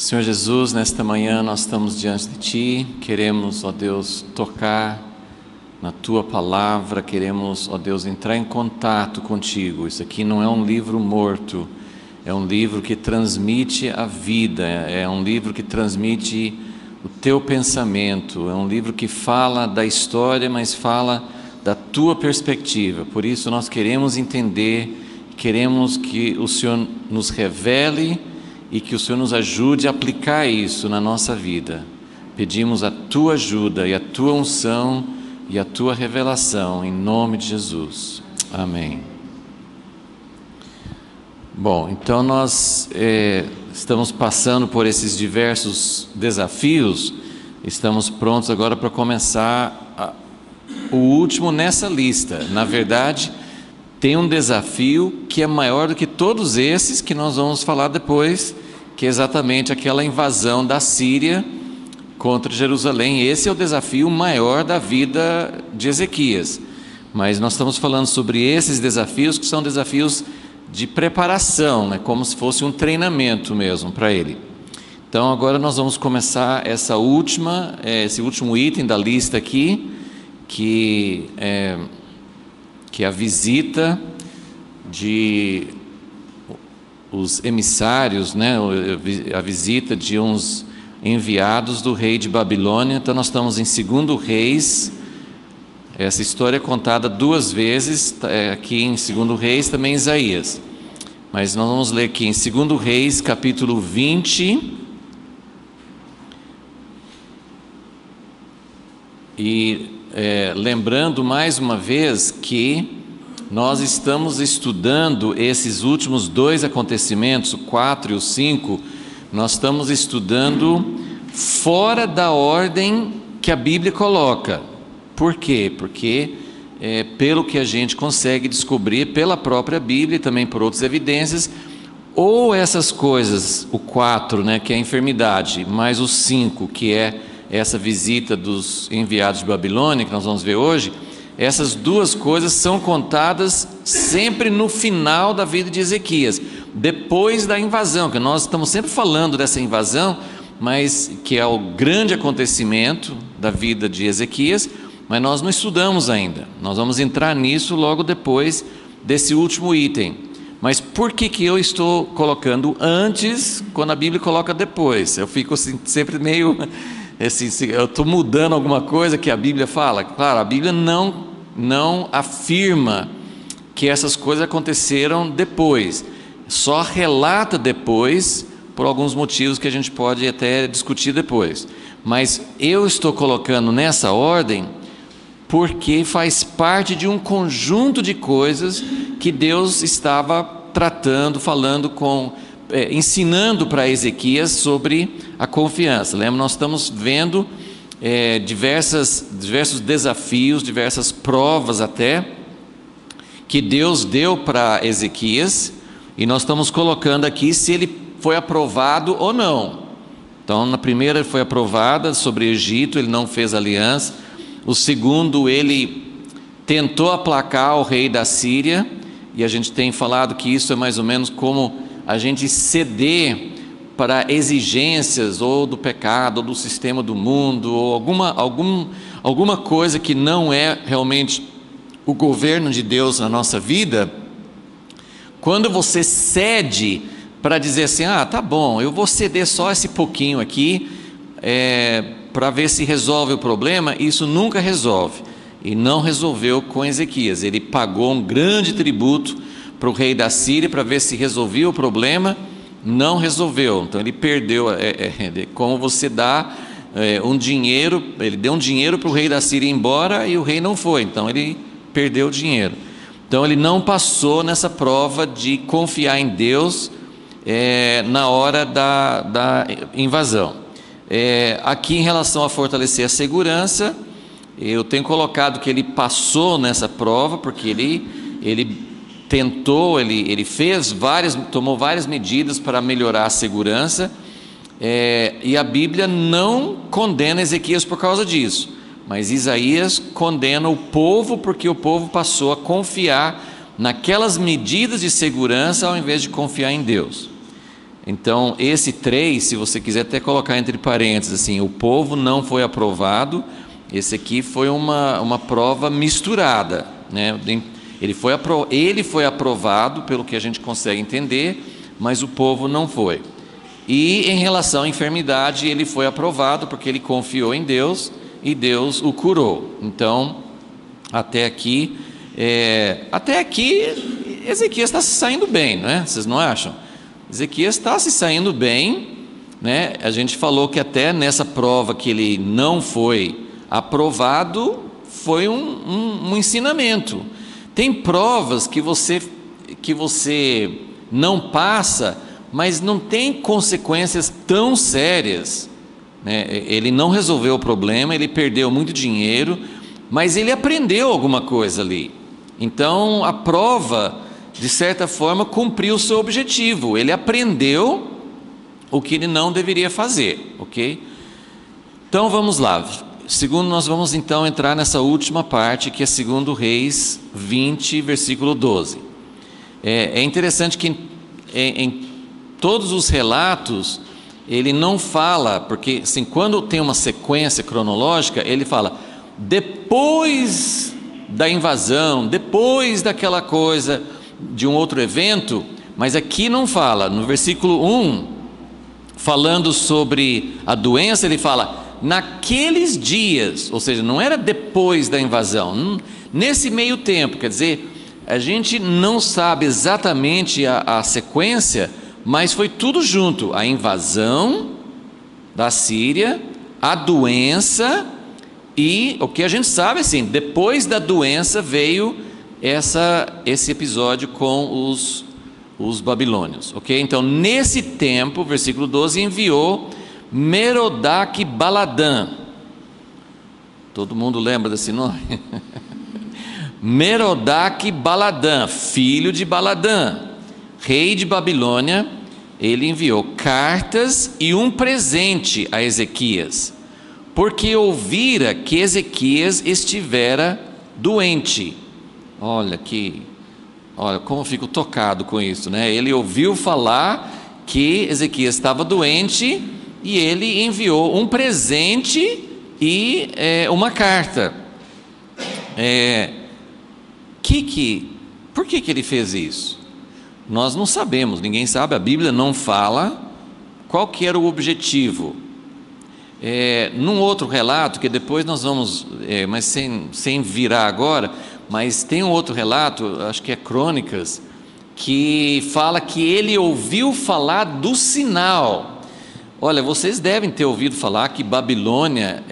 Senhor Jesus, nesta manhã nós estamos diante de Ti, queremos, ó Deus, tocar na Tua Palavra, queremos, ó Deus, entrar em contato contigo. Isso aqui não é um livro morto, é um livro que transmite a vida, é um livro que transmite o Teu pensamento, é um livro que fala da história, mas fala da Tua perspectiva. Por isso nós queremos entender, queremos que o Senhor nos revele e que o Senhor nos ajude a aplicar isso na nossa vida. Pedimos a Tua ajuda e a Tua unção e a Tua revelação, em nome de Jesus. Amém. Bom, então nós estamos passando por esses diversos desafios, estamos prontos agora para começar o último nessa lista. Na verdade, tem um desafio que é maior do que todos esses que nós vamos falar depois, que é exatamente aquela invasão da Síria contra Jerusalém. Esse é o desafio maior da vida de Ezequias. Mas nós estamos falando sobre esses desafios que são desafios de preparação, né? Como se fosse um treinamento mesmo para ele. Então agora nós vamos começar esse último item da lista aqui, que é a visita de os emissários, né? A visita de uns enviados do rei de Babilônia. Então nós estamos em 2 Reis, essa história é contada duas vezes, aqui em 2 Reis, também em Isaías, mas nós vamos ler aqui em 2 Reis, capítulo 20, e lembrando mais uma vez que nós estamos estudando esses últimos dois acontecimentos, o 4 e o 5, nós estamos estudando fora da ordem que a Bíblia coloca. Por quê? Porque pelo que a gente consegue descobrir pela própria Bíblia e também por outras evidências, ou essas coisas, o 4, né, que é a enfermidade, mais o 5, que é essa visita dos enviados de Babilônia, que nós vamos ver hoje, essas duas coisas são contadas sempre no final da vida de Ezequias, depois da invasão, que nós estamos sempre falando dessa invasão, mas que é o grande acontecimento da vida de Ezequias, mas nós não estudamos ainda. Nós vamos entrar nisso logo depois desse último item. Mas por que eu estou colocando antes, quando a Bíblia coloca depois? Eu fico assim, sempre meio... eu estou mudando alguma coisa que a Bíblia fala. Claro, a Bíblia não afirma que essas coisas aconteceram depois, só relata depois, por alguns motivos que a gente pode até discutir depois. Mas eu estou colocando nessa ordem porque faz parte de um conjunto de coisas que Deus estava tratando, falando ensinando para Ezequias sobre a confiança. Lembra, nós estamos vendo diversos desafios, diversas provas até, que Deus deu para Ezequias, e nós estamos colocando aqui se ele foi aprovado ou não. Então, na primeira ele foi aprovada sobre o Egito, ele não fez aliança. O segundo, ele tentou aplacar o rei da Síria, e a gente tem falado que isso é mais ou menos como a gente ceder para exigências ou do pecado, ou do sistema do mundo, ou alguma coisa que não é realmente o governo de Deus na nossa vida. Quando você cede para dizer assim, tá bom, eu vou ceder só esse pouquinho aqui, para ver se resolve o problema, isso nunca resolve, e não resolveu com Ezequias. Ele pagou um grande tributo para o rei da Síria para ver se resolvia o problema, não resolveu. Então ele perdeu, como você dá um dinheiro, ele deu um dinheiro para o rei da Síria ir embora e o rei não foi, então ele perdeu o dinheiro. Então ele não passou nessa prova de confiar em Deus na hora da invasão. Aqui em relação a fortalecer a segurança, eu tenho colocado que ele passou nessa prova, porque ele tentou, ele tomou várias medidas para melhorar a segurança, e a Bíblia não condena Ezequias por causa disso, mas Isaías condena o povo, porque o povo passou a confiar naquelas medidas de segurança ao invés de confiar em Deus. Então, esse 3, se você quiser até colocar entre parênteses, assim, o povo não foi aprovado, esse aqui foi uma prova misturada, né? Ele foi aprovado, pelo que a gente consegue entender, mas o povo não foi. E em relação à enfermidade, ele foi aprovado porque ele confiou em Deus e Deus o curou. Então, até aqui Ezequias está se saindo bem, né? Vocês não acham? Ezequias está se saindo bem, né? A gente falou que até nessa prova que ele não foi aprovado, foi um ensinamento. Tem provas que você não passa, mas não tem consequências tão sérias, né? Ele não resolveu o problema, ele perdeu muito dinheiro, mas ele aprendeu alguma coisa ali. Então a prova, de certa forma, cumpriu o seu objetivo. Ele aprendeu o que ele não deveria fazer, ok? Então vamos lá. Segundo, nós vamos então entrar nessa última parte, que é 2 Reis 20, versículo 12. É interessante que em todos os relatos, ele não fala, porque assim, quando tem uma sequência cronológica, ele fala, depois da invasão, depois daquela coisa, de um outro evento, mas aqui não fala. No versículo 1, falando sobre a doença, ele fala, naqueles dias, ou seja, não era depois da invasão, nesse meio tempo, quer dizer, a gente não sabe exatamente a sequência, mas foi tudo junto, a invasão da Síria, a doença, e o que a gente sabe, assim, depois da doença veio esse episódio com os babilônios, ok? Então, nesse tempo, versículo 12, enviou Merodach Baladã. Todo mundo lembra desse nome? Merodach Baladã, filho de Baladã, rei de Babilônia. Ele enviou cartas e um presente a Ezequias, porque ouvira que Ezequias estivera doente. Olha como eu fico tocado com isso, né? Ele ouviu falar que Ezequias estava doente e ele enviou um presente e uma carta. Por que ele fez isso? Nós não sabemos, ninguém sabe, a Bíblia não fala qual que era o objetivo. Num outro relato, que depois nós vamos, mas sem virar agora, mas tem um outro relato, acho que é Crônicas, que fala que ele ouviu falar do sinal. Olha, vocês devem ter ouvido falar que Babilônia,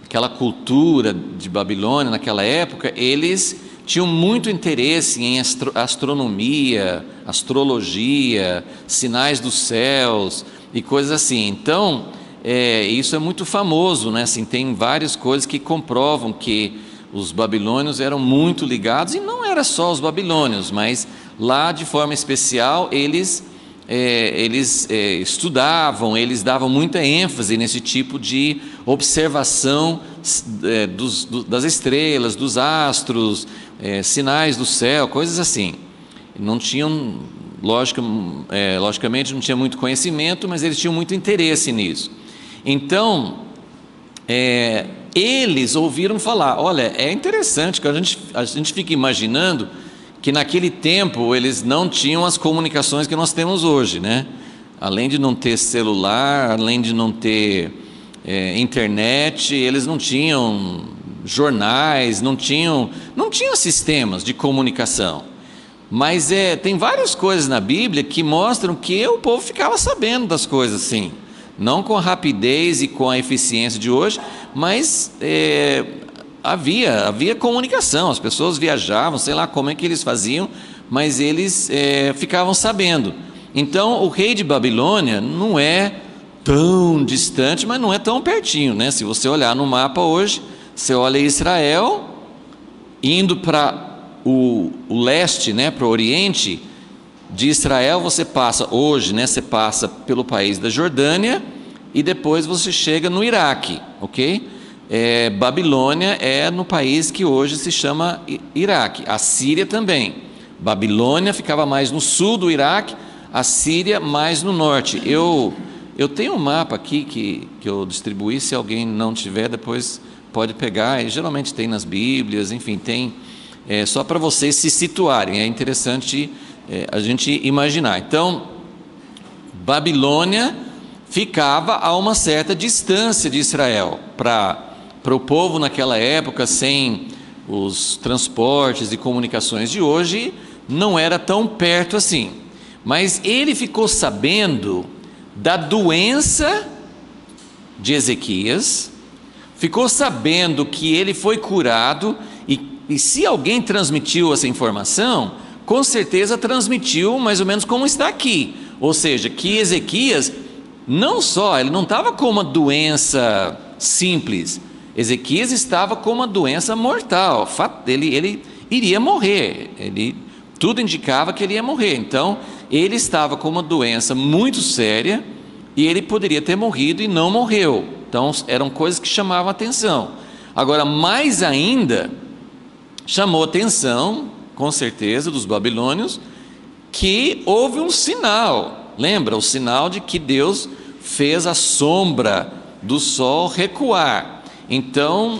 aquela cultura de Babilônia naquela época, eles tinham muito interesse em astronomia, astrologia, sinais dos céus e coisas assim. Então, isso é muito famoso, né? Assim, tem várias coisas que comprovam que os babilônios eram muito ligados, e não era só os babilônios, mas lá de forma especial eles estudavam, eles davam muita ênfase nesse tipo de observação das estrelas, dos astros, sinais do céu, coisas assim. Não tinham, logicamente não tinha muito conhecimento, mas eles tinham muito interesse nisso. Então, eles ouviram falar. Olha, é interessante que a gente fica imaginando que naquele tempo eles não tinham as comunicações que nós temos hoje, né? Além de não ter celular, além de não ter internet, eles não tinham jornais, não tinham sistemas de comunicação. Mas tem várias coisas na Bíblia que mostram que o povo ficava sabendo das coisas assim, não com a rapidez e com a eficiência de hoje, mas havia comunicação, as pessoas viajavam, sei lá como é que eles faziam, mas eles ficavam sabendo. Então o rei de Babilônia não é tão distante, mas não é tão pertinho, né? Se você olhar no mapa hoje, você olha Israel, indo para o leste, né, para o oriente de Israel, você passa hoje, né, você passa pelo país da Jordânia e depois você chega no Iraque, ok? Babilônia é no país que hoje se chama Iraque, a Síria também. Babilônia ficava mais no sul do Iraque, a Síria mais no norte. Eu tenho um mapa aqui que eu distribuí, se alguém não tiver, depois pode pegar, e geralmente tem nas Bíblias, enfim, tem, só para vocês se situarem, é interessante a gente imaginar. Então, Babilônia ficava a uma certa distância de Israel. Para o povo naquela época, sem os transportes e comunicações de hoje, não era tão perto assim. Mas ele ficou sabendo da doença de Ezequias, ficou sabendo que ele foi curado, e se alguém transmitiu essa informação, com certeza transmitiu mais ou menos como está aqui, ou seja, que Ezequias ele não estava com uma doença simples, Ezequias estava com uma doença mortal, ele iria morrer, tudo indicava que ele ia morrer. Então ele estava com uma doença muito séria, e ele poderia ter morrido e não morreu. Então eram coisas que chamavam atenção. Agora, mais ainda, chamou atenção, com certeza, dos babilônios, que houve um sinal. Lembra? O sinal de que Deus fez a sombra do sol recuar. Então,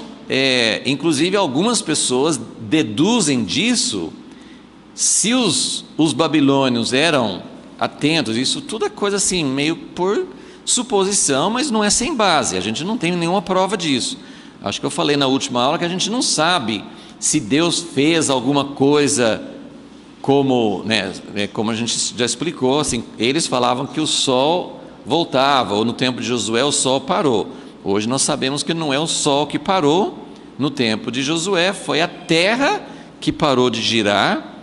inclusive algumas pessoas deduzem disso, se os babilônios eram atentos, isso tudo é coisa assim, meio por suposição, mas não é sem base, a gente não tem nenhuma prova disso. Acho que eu falei na última aula que a gente não sabe se Deus fez alguma coisa como a gente já explicou, assim, eles falavam que o sol voltava, ou no tempo de Josué o sol parou. Hoje nós sabemos que não é o sol que parou, no tempo de Josué foi a terra que parou de girar.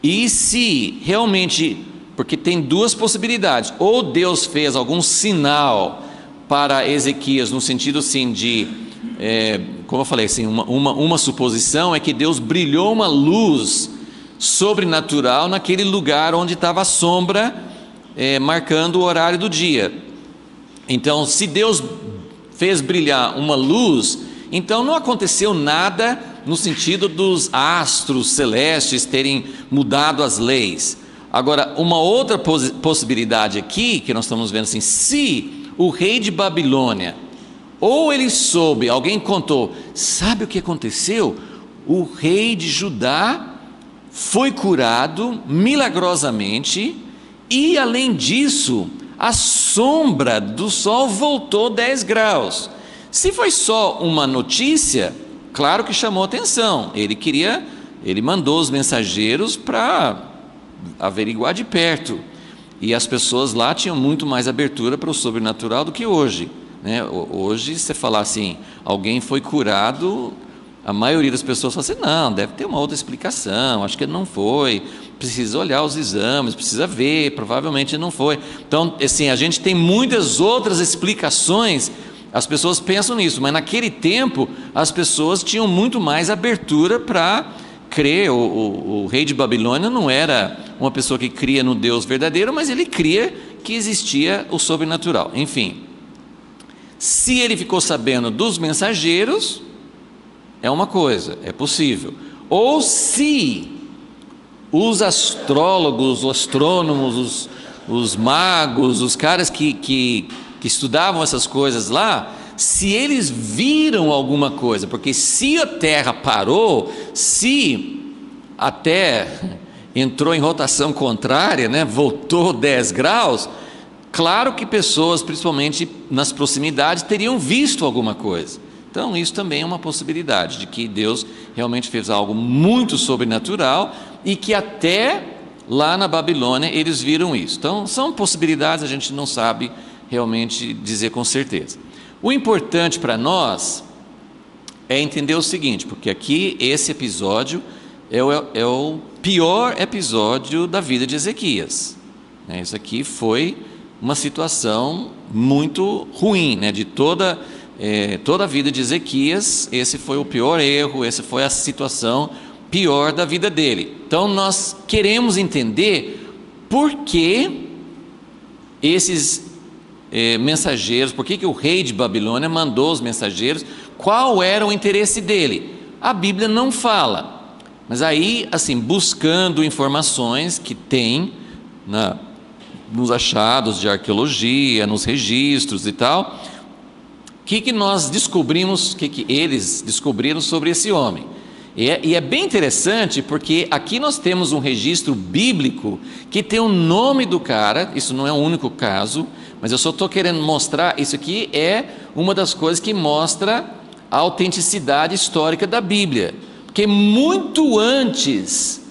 E se realmente, porque tem duas possibilidades, ou Deus fez algum sinal para Ezequias, no sentido assim de, como eu falei, assim, uma suposição é que Deus brilhou uma luz sobrenatural naquele lugar onde estava a sombra, marcando o horário do dia. Então, se Deus fez brilhar uma luz, então não aconteceu nada no sentido dos astros celestes terem mudado as leis. Agora, uma outra possibilidade aqui, que nós estamos vendo assim, se o rei de Babilônia, ou ele soube, alguém contou, sabe o que aconteceu? O rei de Judá foi curado milagrosamente, e além disso, a sombra do sol voltou 10 graus. Se foi só uma notícia, claro que chamou atenção, ele mandou os mensageiros para averiguar de perto, e as pessoas lá tinham muito mais abertura para o sobrenatural do que hoje, né? Hoje, se você falar assim, alguém foi curado, a maioria das pessoas fala assim, não, deve ter uma outra explicação, acho que ele não foi, precisa olhar os exames, precisa ver, provavelmente não foi. Então, assim, a gente tem muitas outras explicações, as pessoas pensam nisso, mas naquele tempo as pessoas tinham muito mais abertura para crer. O rei de Babilônia não era uma pessoa que cria no Deus verdadeiro, mas ele cria que existia o sobrenatural. Enfim, se ele ficou sabendo dos mensageiros, é uma coisa, é possível. Ou se os astrólogos, os astrônomos, os magos, os caras que estudavam essas coisas lá, se eles viram alguma coisa, porque se a Terra parou, se a Terra entrou em rotação contrária, né, voltou 10 graus, claro que pessoas, principalmente nas proximidades, teriam visto alguma coisa. Então isso também é uma possibilidade, de que Deus realmente fez algo muito sobrenatural, e que até lá na Babilônia eles viram isso. Então são possibilidades, a gente não sabe realmente dizer com certeza. O importante para nós é entender o seguinte, porque aqui esse episódio é o pior episódio da vida de Ezequias, né? Isso aqui foi uma situação muito ruim, né? De toda a vida de Ezequias, esse foi o pior erro, essa foi a situação pior da vida dele. Então nós queremos entender por que esses mensageiros, por que o rei de Babilônia mandou os mensageiros, qual era o interesse dele? A Bíblia não fala, mas aí, assim, buscando informações que tem nos achados de arqueologia, nos registros e tal, o que nós descobrimos, o que eles descobriram sobre esse homem. E é bem interessante, porque aqui nós temos um registro bíblico que tem o nome do cara. Isso não é o único caso, mas eu só estou querendo mostrar, isso aqui é uma das coisas que mostra a autenticidade histórica da Bíblia, porque muito antes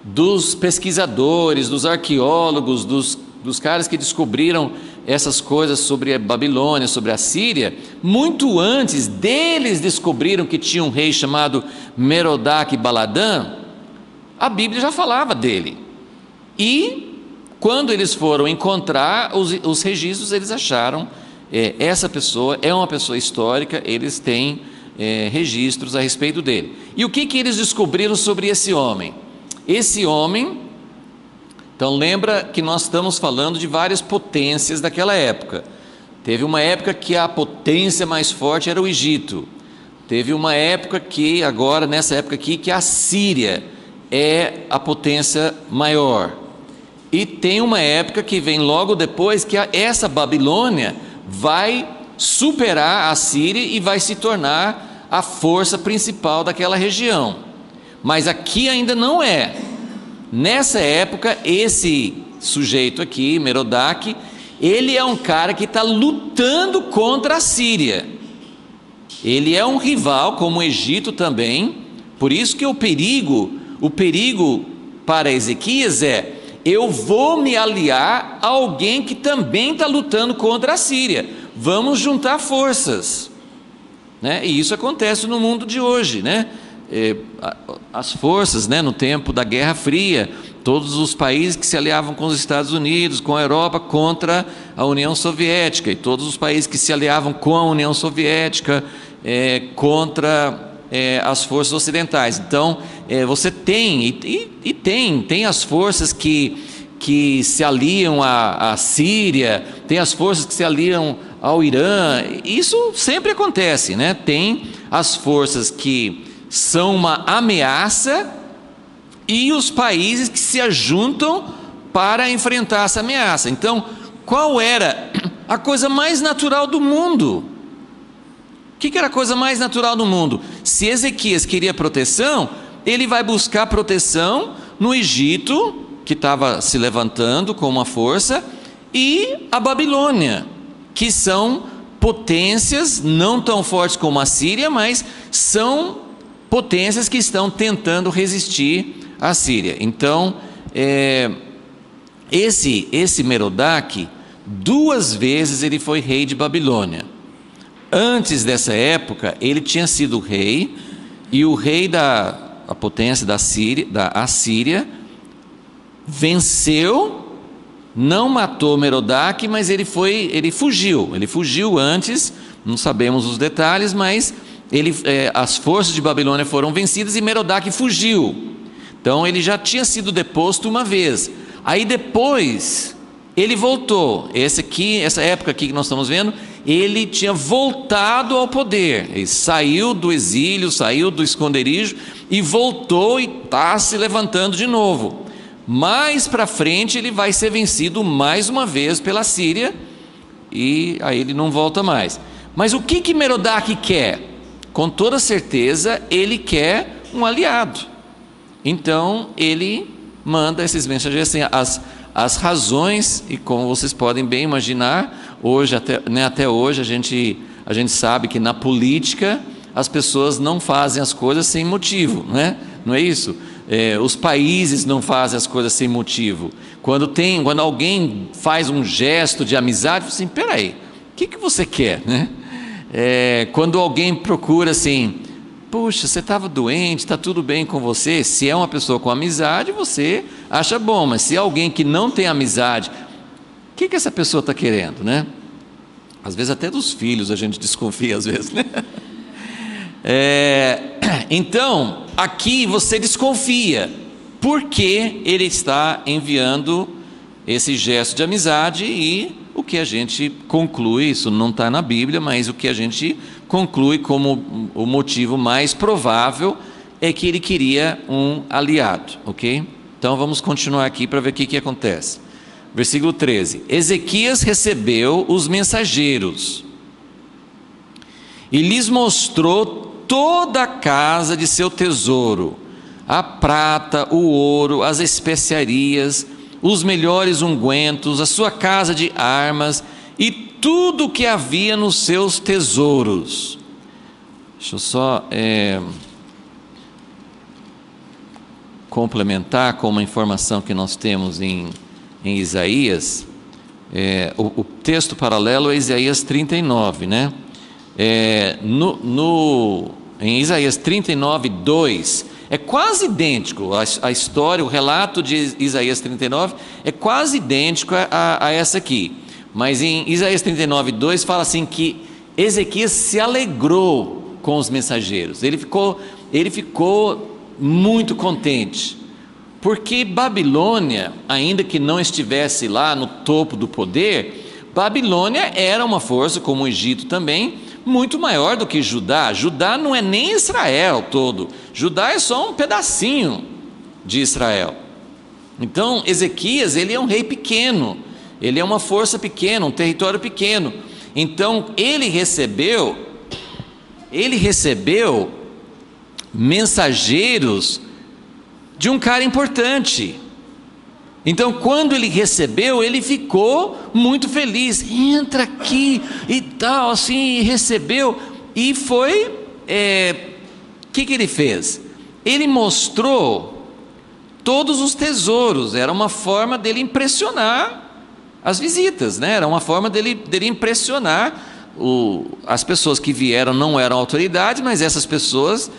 dos pesquisadores, dos arqueólogos, dos caras que descobriram essas coisas sobre a Babilônia, sobre a Síria, muito antes deles descobriram que tinha um rei chamado Merodach-Baladã, a Bíblia já falava dele. E quando eles foram encontrar os registros, eles acharam essa pessoa é uma pessoa histórica, eles têm registros a respeito dele. E o que eles descobriram sobre esse homem? Esse homem, então lembra que nós estamos falando de várias potências daquela época. Teve uma época que a potência mais forte era o Egito. Teve uma época que, agora nessa época aqui, que a Síria é a potência maior. E tem uma época que vem logo depois que essa Babilônia vai superar a Síria e vai se tornar a força principal daquela região. Mas aqui ainda não é. Nessa época, esse sujeito aqui, Merodach, ele é um cara que está lutando contra a Síria. Ele é um rival, como o Egito também. Por isso que o perigo para Ezequias é: eu vou me aliar a alguém que também está lutando contra a Síria. Vamos juntar forças, né? E isso acontece no mundo de hoje, né? As forças, né, no tempo da Guerra Fria, todos os países que se aliavam com os Estados Unidos, com a Europa, contra a União Soviética, e todos os países que se aliavam com a União Soviética contra as forças ocidentais. Então você tem tem as forças que se aliam à Síria, tem as forças que se aliam ao Irã. Isso sempre acontece, né? Tem as forças que são uma ameaça e os países que se ajuntam para enfrentar essa ameaça. Então, qual era a coisa mais natural do mundo? O que era a coisa mais natural do mundo? Se Ezequias queria proteção, ele vai buscar proteção no Egito, que estava se levantando com uma força, e a Babilônia, que são potências não tão fortes como a Síria, mas são potências que estão tentando resistir à Síria. Então, esse Merodach, 2 vezes ele foi rei de Babilônia. Antes dessa época, ele tinha sido rei, e o rei da potência da Assíria venceu, não matou Merodach, mas ele fugiu antes, não sabemos os detalhes, mas as forças de Babilônia foram vencidas e Merodach fugiu. Então ele já tinha sido deposto uma vez. Aí depois ele voltou. Essa época aqui que nós estamos vendo, ele tinha voltado ao poder. Ele saiu do exílio, saiu do esconderijo e voltou e está se levantando de novo. Mais para frente ele vai ser vencido mais uma vez pela Síria e aí ele não volta mais. Mas o que Merodach quer? Com toda certeza ele quer um aliado. Então ele manda esses mensageiros assim, as razões, e como vocês podem bem imaginar, hoje até hoje a gente sabe que na política as pessoas não fazem as coisas sem motivo, né? Não é isso? Os países não fazem as coisas sem motivo. Quando alguém faz um gesto de amizade, assim, peraí, o que você quer, né? Quando alguém procura assim, puxa, você estava doente, está tudo bem com você? Se é uma pessoa com amizade, você acha bom, mas se é alguém que não tem amizade, o que essa pessoa está querendo, né? Às vezes até dos filhos a gente desconfia, às vezes, né? Então, aqui você desconfia, porque ele está enviando esse gesto de amizade, e o que a gente conclui, isso não está na Bíblia, mas o que a gente conclui como o motivo mais provável é que ele queria um aliado, ok? Então vamos continuar aqui para ver o que acontece. Versículo 13: Ezequias recebeu os mensageiros e lhes mostrou toda a casa de seu tesouro, a prata, o ouro, as especiarias, os melhores ungüentos, a sua casa de armas e tudo o que havia nos seus tesouros. Deixa eu só complementar com uma informação que nós temos em Isaías. O texto paralelo é Isaías 39, né? Em Isaías 39, 2, é quase idêntico a história, o relato de Isaías 39 é quase idêntico a essa aqui, mas em Isaías 39, 2 fala assim que Ezequias se alegrou com os mensageiros, ele ficou muito contente, porque Babilônia, ainda que não estivesse lá no topo do poder, Babilônia era uma força, como o Egito também, muito maior do que Judá. Judá não é nem Israel todo, Judá é só um pedacinho de Israel. Então Ezequias, ele é um rei pequeno, ele é uma força pequena, um território pequeno. Então ele recebeu mensageiros de um cara importante. Então quando ele recebeu, ele ficou muito feliz, entra aqui e tal, assim, recebeu, e foi, que ele fez? Ele mostrou todos os tesouros, era uma forma dele impressionar as visitas, né? Era uma forma dele impressionar as pessoas que vieram, não eram autoridades, mas essas pessoas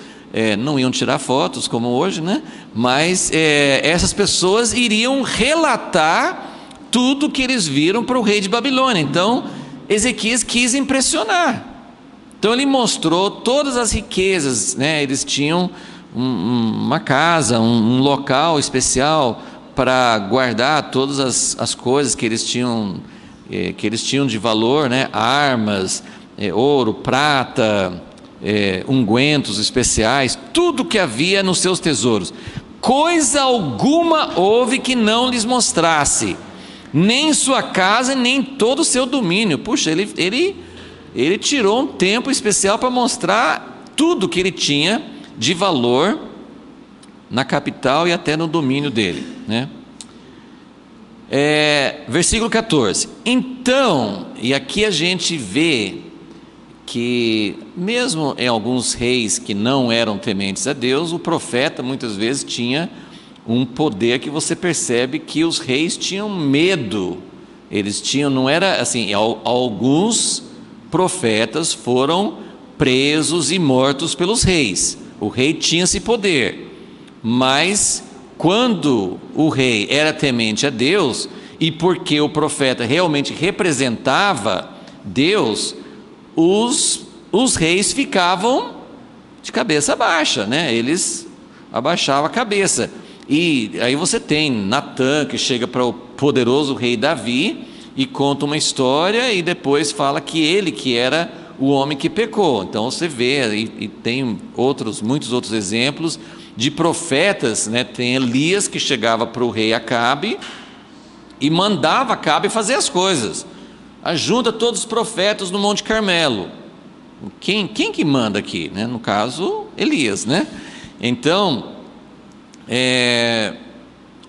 não iam tirar fotos como hoje, né? Mas essas pessoas iriam relatar tudo que eles viram para o rei de Babilônia. Então Ezequias quis impressionar, então ele mostrou todas as riquezas, né? Eles tinham uma casa, um local especial para guardar todas as coisas que eles tinham de valor, né? Armas, ouro, prata, ungüentos especiais, tudo que havia nos seus tesouros. Coisa alguma houve que não lhes mostrasse, nem sua casa, nem todo o seu domínio. Puxa, ele tirou um tempo especial para mostrar tudo que ele tinha de valor na capital e até no domínio dele, né? Versículo 14: Então, e aqui a gente vê que mesmo em alguns reis que não eram tementes a Deus, o profeta muitas vezes tinha um poder que você percebe que os reis tinham medo. Eles tinham, não era assim, alguns profetas foram presos e mortos pelos reis. O rei tinha esse poder, mas quando o rei era temente a Deus, e porque o profeta realmente representava Deus, os reis ficavam de cabeça baixa, né? Eles abaixavam a cabeça. E aí você tem Natã, que chega para o poderoso rei Davi e conta uma história, e depois fala que ele que era o homem que pecou. Então você vê, e tem muitos outros exemplos de profetas, né? Tem Elias que chegava para o rei Acabe e mandava Acabe fazer as coisas. Ajunta todos os profetas no Monte Carmelo. Quem que manda aqui, né? No caso, Elias, né? Então,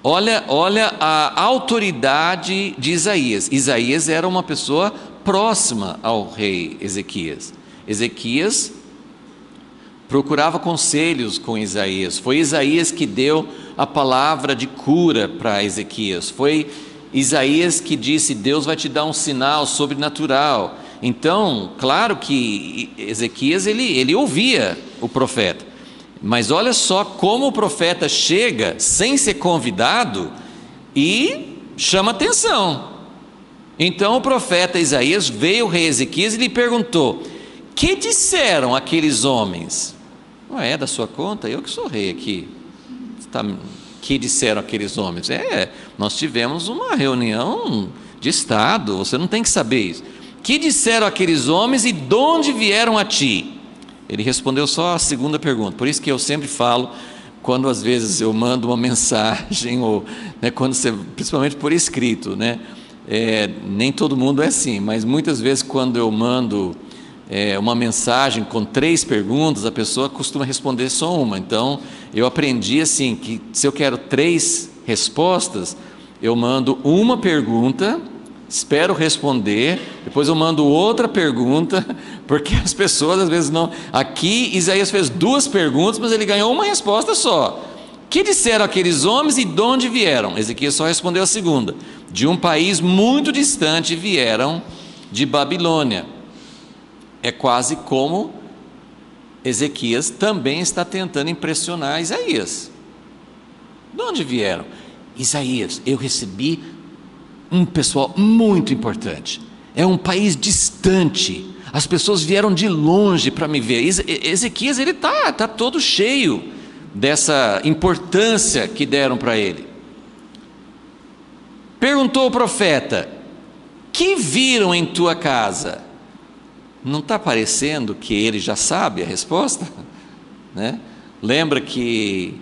olha a autoridade de Isaías. Isaías era uma pessoa próxima ao rei Ezequias. Ezequias procurava conselhos com Isaías. Foi Isaías que deu a palavra de cura para Ezequias. Foi Isaías que disse: Deus vai te dar um sinal sobrenatural. Então, claro que Ezequias ele ouvia o profeta, mas olha só como o profeta chega sem ser convidado e chama atenção. Então o profeta Isaías veio ao rei Ezequias e lhe perguntou: que disseram aqueles homens? Não é da sua conta? Eu que sou rei aqui. Que disseram aqueles homens? Nós tivemos uma reunião de estado, você não tem que saber isso. Que disseram aqueles homens e de onde vieram a ti? Ele respondeu só a segunda pergunta. Por isso que eu sempre falo, quando às vezes eu mando uma mensagem, ou, né, principalmente por escrito, né, nem todo mundo é assim, mas muitas vezes quando eu mando uma mensagem com 3 perguntas, a pessoa costuma responder só uma. Então eu aprendi assim, que se eu quero 3 respostas, eu mando uma pergunta, espero responder, depois eu mando outra pergunta, porque as pessoas às vezes não... Aqui Isaías fez 2 perguntas, mas ele ganhou uma resposta só. Que disseram aqueles homens e de onde vieram? Ezequias só respondeu a segunda: de um país muito distante vieram, de Babilônia. É quase como Ezequias também está tentando impressionar Isaías. De onde vieram? Isaías, eu recebi um pessoal muito importante, é um país distante, as pessoas vieram de longe para me ver. Ezequias, ele está todo cheio dessa importância que deram para ele. Perguntou o profeta: que viram em tua casa? Não está parecendo que ele já sabe a resposta? Né? Lembra que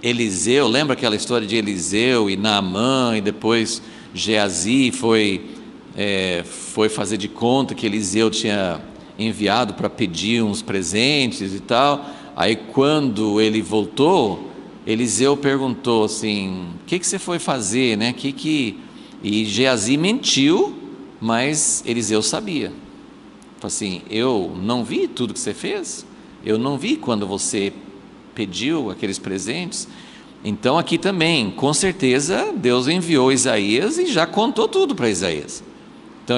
Eliseu, lembra aquela história de Eliseu e Naamã, e depois Geazi foi fazer de conta que Eliseu tinha enviado para pedir uns presentes e tal. Aí quando ele voltou, Eliseu perguntou assim: o que você foi fazer, né? E Geazi mentiu, mas Eliseu sabia. Falou assim: eu não vi tudo que você fez, eu não vi quando você pediu aqueles presentes. Então aqui também, com certeza, Deus enviou Isaías e já contou tudo para Isaías. Então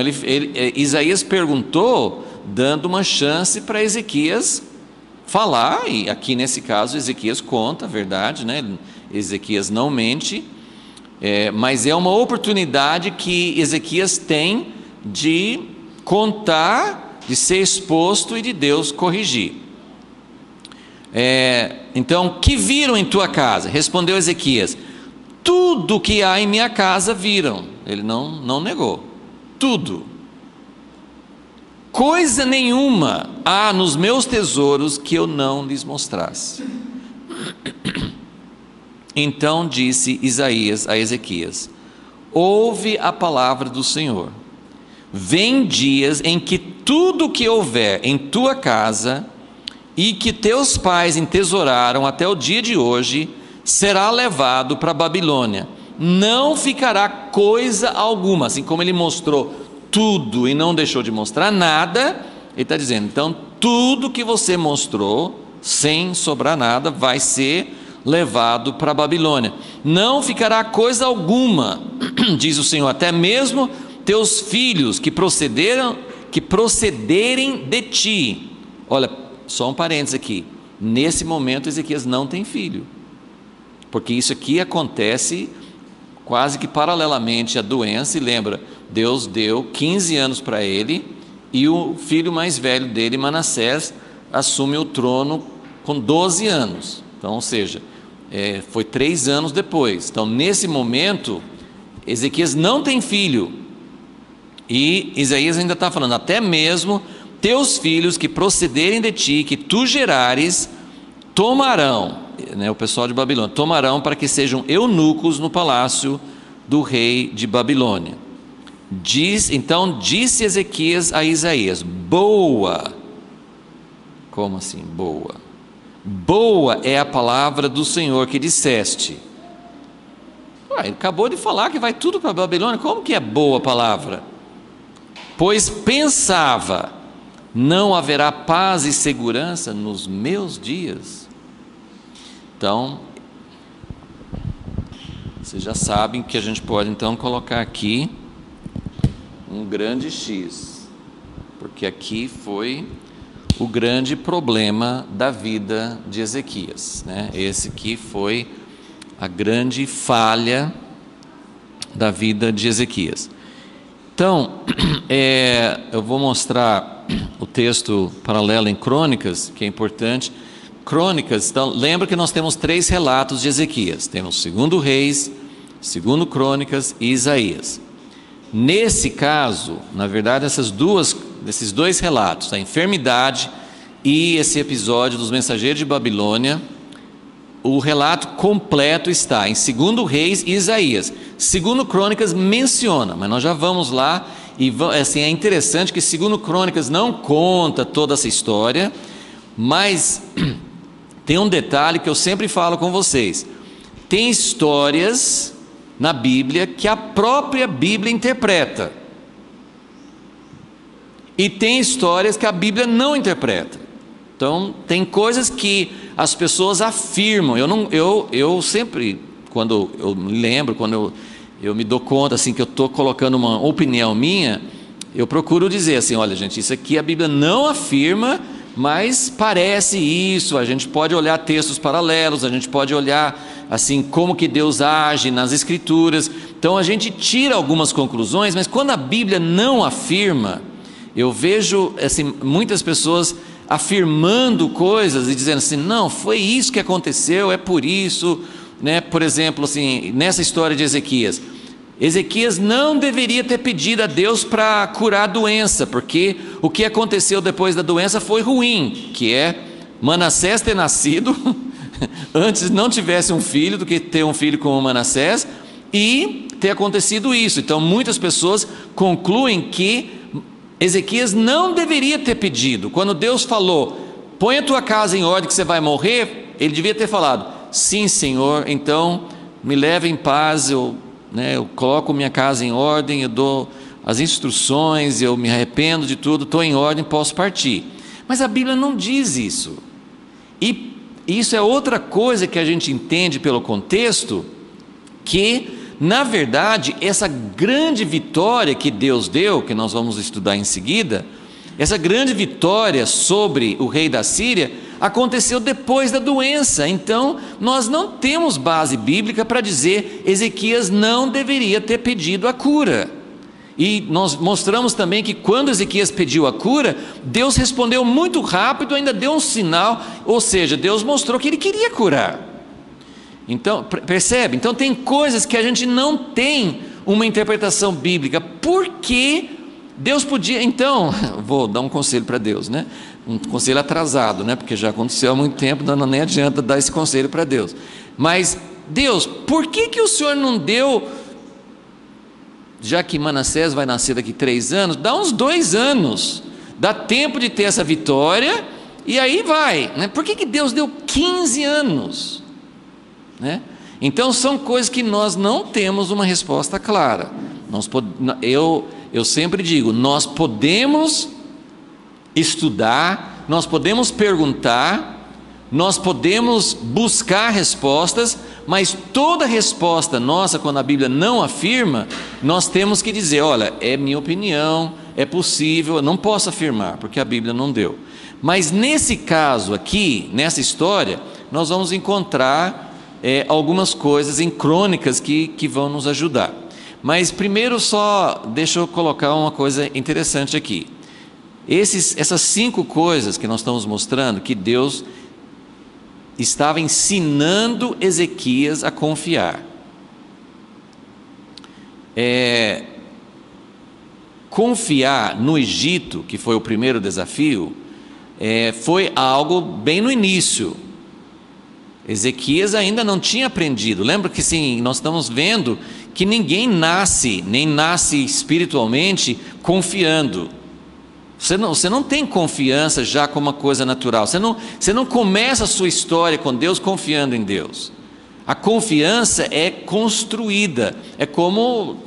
Isaías perguntou, dando uma chance para Ezequias falar, e aqui nesse caso Ezequias conta a verdade, né? Ezequias não mente, mas é uma oportunidade que Ezequias tem de contar, de ser exposto e de Deus corrigir. Então, que viram em tua casa? Respondeu Ezequias: tudo que há em minha casa viram. Ele não negou, tudo. Coisa nenhuma há nos meus tesouros que eu não lhes mostrasse. Então disse Isaías a Ezequias: ouve a palavra do Senhor. Vem dias em que tudo que houver em tua casa e que teus pais entesouraram até o dia de hoje, será levado para a Babilônia. Não ficará coisa alguma. Assim como ele mostrou tudo e não deixou de mostrar nada, ele está dizendo: então tudo que você mostrou, sem sobrar nada, vai ser levado para a Babilônia. Não ficará coisa alguma, diz o Senhor, até mesmo teus filhos que procederem de ti. Olha, só um parênteses aqui, nesse momento Ezequias não tem filho, porque isso aqui acontece quase que paralelamente à doença. E lembra, Deus deu 15 anos para ele, e o filho mais velho dele, Manassés, assume o trono com 12 anos, então, ou seja, foi 3 anos depois. Então nesse momento Ezequias não tem filho, e Isaías ainda está falando: até mesmo teus filhos que procederem de ti, que tu gerares, tomarão, o pessoal de Babilônia, tomarão para que sejam eunucos no palácio do rei de Babilônia. Então disse Ezequias a Isaías: boa. Como assim boa? Boa é a palavra do Senhor que disseste. Ele acabou de falar que vai tudo para a Babilônia, como que é boa a palavra? Pois pensava: não haverá paz e segurança nos meus dias. Então, vocês já sabem que a gente pode então colocar aqui um grande X, porque aqui foi o grande problema da vida de Ezequias, né? Esse aqui foi a grande falha da vida de Ezequias. Então, eu vou mostrar o texto paralelo em Crônicas, que é importante. Crônicas, então, lembra que nós temos 3 relatos de Ezequias: temos 2 Reis, 2 Crônicas e Isaías. Nesse caso, na verdade, esses 2 relatos, a enfermidade e esse episódio dos mensageiros de Babilônia, o relato completo está em 2 Reis e Isaías. 2 Crônicas menciona, mas nós já vamos lá. E assim, é interessante que 2 Crônicas não conta toda essa história, mas tem um detalhe que eu sempre falo com vocês: tem histórias na Bíblia que a própria Bíblia interpreta, e tem histórias que a Bíblia não interpreta. Então tem coisas que as pessoas afirmam. Eu sempre, quando eu me lembro, quando eu me dou conta assim que eu estou colocando uma opinião minha, eu procuro dizer assim: olha gente, isso aqui a Bíblia não afirma, mas parece isso. A gente pode olhar textos paralelos, a gente pode olhar assim como que Deus age nas Escrituras. Então a gente tira algumas conclusões, mas quando a Bíblia não afirma, eu vejo assim, muitas pessoas afirmando coisas e dizendo assim: não, foi isso que aconteceu, é por isso, né? Por exemplo, assim, nessa história de Ezequias não deveria ter pedido a Deus para curar a doença, porque o que aconteceu depois da doença foi ruim, que é Manassés ter nascido antes não tivesse um filho do que ter um filho com o Manassés, e ter acontecido isso. Então muitas pessoas concluem que Ezequias não deveria ter pedido. Quando Deus falou: põe a tua casa em ordem que você vai morrer, ele devia ter falado: sim Senhor, então me leve em paz, eu coloco minha casa em ordem, eu dou as instruções, eu me arrependo de tudo, estou em ordem, posso partir. Mas a Bíblia não diz isso, e isso é outra coisa que a gente entende pelo contexto, que na verdade essa grande vitória que Deus deu, que nós vamos estudar em seguida, essa grande vitória sobre o rei da Síria aconteceu depois da doença. Então nós não temos base bíblica para dizer Ezequias não deveria ter pedido a cura. E nós mostramos também que quando Ezequias pediu a cura, Deus respondeu muito rápido, ainda deu um sinal, ou seja, Deus mostrou que ele queria curar. Então, percebe? Então tem coisas que a gente não tem uma interpretação bíblica. Por que Deus podia? Então, vou dar um conselho para Deus, né? Um conselho atrasado, né? Porque já aconteceu há muito tempo, não nem adianta dar esse conselho para Deus. Mas, Deus, por que o Senhor não deu, já que Manassés vai nascer daqui 3 anos, dá uns 2 anos, dá tempo de ter essa vitória, e aí vai, né? Por que Deus deu 15 anos? Né? Então são coisas que nós não temos uma resposta clara. Eu sempre digo, nós podemos estudar, nós podemos perguntar, nós podemos buscar respostas, mas toda resposta nossa, quando a Bíblia não afirma, nós temos que dizer: olha, é minha opinião, é possível, eu não posso afirmar, porque a Bíblia não deu. Mas nesse caso aqui, nessa história, nós vamos encontrar algumas coisas em Crônicas que vão nos ajudar. Mas primeiro só deixa eu colocar uma coisa interessante aqui. Essas 5 coisas que nós estamos mostrando, que Deus estava ensinando Ezequias a confiar. Confiar no Egito, que foi o primeiro desafio, foi algo bem no início. Ezequias ainda não tinha aprendido. Lembra que sim, nós estamos vendo que ninguém nem nasce espiritualmente confiando. Você não tem confiança já como uma coisa natural. Você não começa a sua história com Deus confiando em Deus. A confiança é construída, é como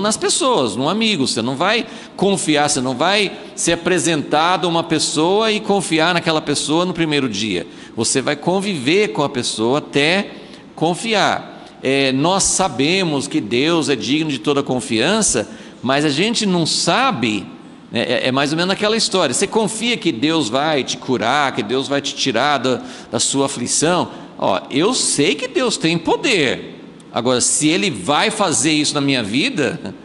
nas pessoas, num amigo. Você não vai confiar, você não vai ser apresentado a uma pessoa e confiar naquela pessoa no primeiro dia. Você vai conviver com a pessoa até confiar. Nós sabemos que Deus é digno de toda confiança, mas a gente não sabe. É mais ou menos aquela história: você confia que Deus vai te curar, que Deus vai te tirar da sua aflição? Eu sei que Deus tem poder. Agora, se Ele vai fazer isso na minha vida,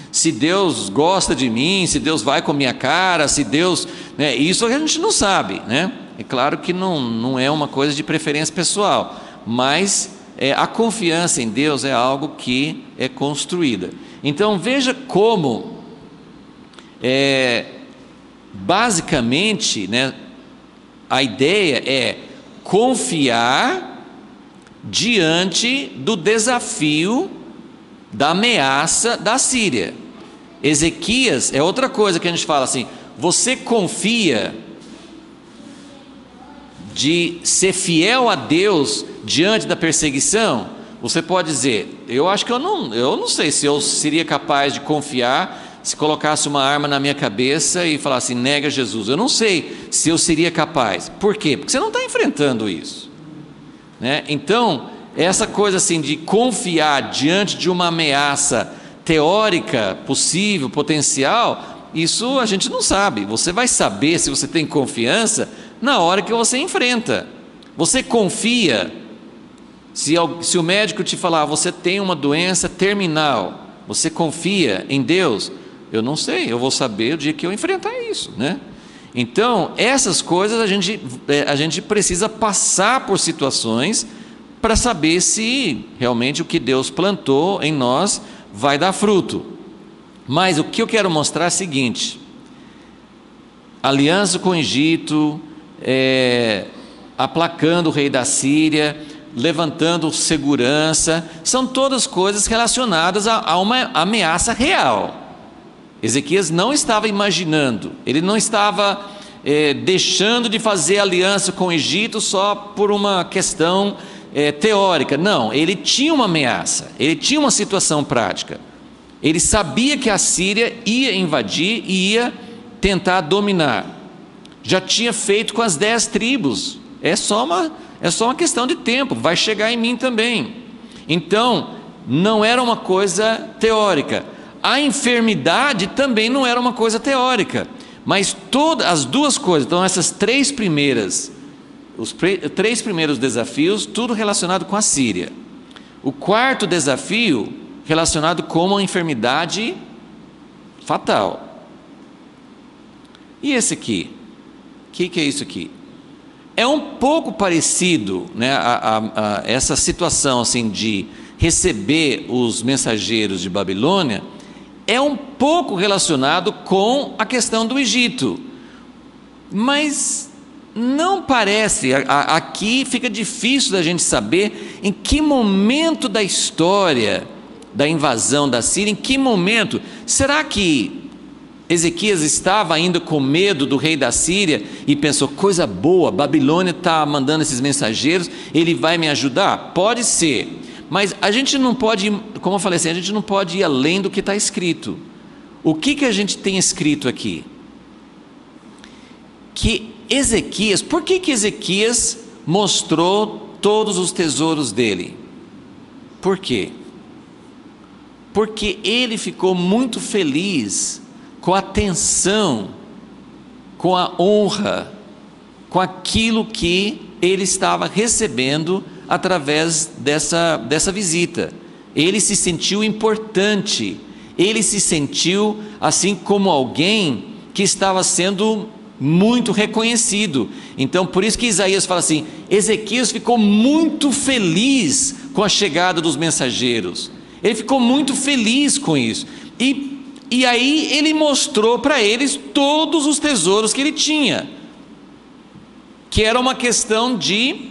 se Deus gosta de mim, se Deus vai com a minha cara, se Deus... isso a gente não sabe, né? É claro que não é uma coisa de preferência pessoal, mas a confiança em Deus é algo que é construída. Então veja como, basicamente, né, a ideia é confiar diante do desafio da ameaça da Síria. Ezequias é outra coisa que a gente fala assim: você confia de ser fiel a Deus diante da perseguição? Você pode dizer: eu acho que eu não sei se eu seria capaz de confiar se colocasse uma arma na minha cabeça e falasse nega Jesus. Eu não sei se eu seria capaz. Por quê? Porque você não está enfrentando isso, né? Então, essa coisa assim de confiar diante de uma ameaça teórica, possível, potencial, isso a gente não sabe. Você vai saber se você tem confiança na hora que você enfrenta. Você confia, se o médico te falar, você tem uma doença terminal, você confia em Deus? Eu não sei, eu vou saber o dia que eu enfrentar isso, né? Então, essas coisas a gente precisa passar por situações para saber se realmente o que Deus plantou em nós vai dar fruto. Mas o que eu quero mostrar é o seguinte: aliança com o Egito, aplacando o rei da Síria, levantando segurança, são todas coisas relacionadas a uma ameaça real. Ezequias não estava imaginando, ele não estava deixando de fazer aliança com o Egito só por uma questão teórica. Não, ele tinha uma ameaça, ele tinha uma situação prática. Ele sabia que a Síria ia invadir e ia tentar dominar. Já tinha feito com as 10 tribos. É só uma questão de tempo, vai chegar em mim também. Então, não era uma coisa teórica. A enfermidade também não era uma coisa teórica. Mas todas as duas coisas, então essas três primeiras, os 3 primeiros desafios, tudo relacionado com a Síria. O quarto desafio, relacionado com uma enfermidade fatal. E esse aqui? O que é isso aqui? É um pouco parecido, né, a essa situação assim, de receber os mensageiros de Babilônia, é um pouco relacionado com a questão do Egito. Mas não parece, aqui fica difícil da gente saber em que momento da história da invasão da Síria, em que momento, será que Ezequias estava ainda com medo do rei da Síria e pensou, coisa boa, Babilônia está mandando esses mensageiros, ele vai me ajudar? Pode ser, mas a gente não pode, como eu falei assim, a gente não pode ir além do que está escrito. O que a gente tem escrito aqui? Que Ezequias, por que Ezequias mostrou todos os tesouros dele? Por quê? Porque ele ficou muito feliz com a atenção, com a honra, com aquilo que ele estava recebendo através dessa visita. Ele se sentiu importante, ele se sentiu assim como alguém que estava sendo muito reconhecido. Então por isso que Isaías fala assim, Ezequias ficou muito feliz com a chegada dos mensageiros, ele ficou muito feliz com isso, e aí ele mostrou para eles todos os tesouros que ele tinha, que era uma questão de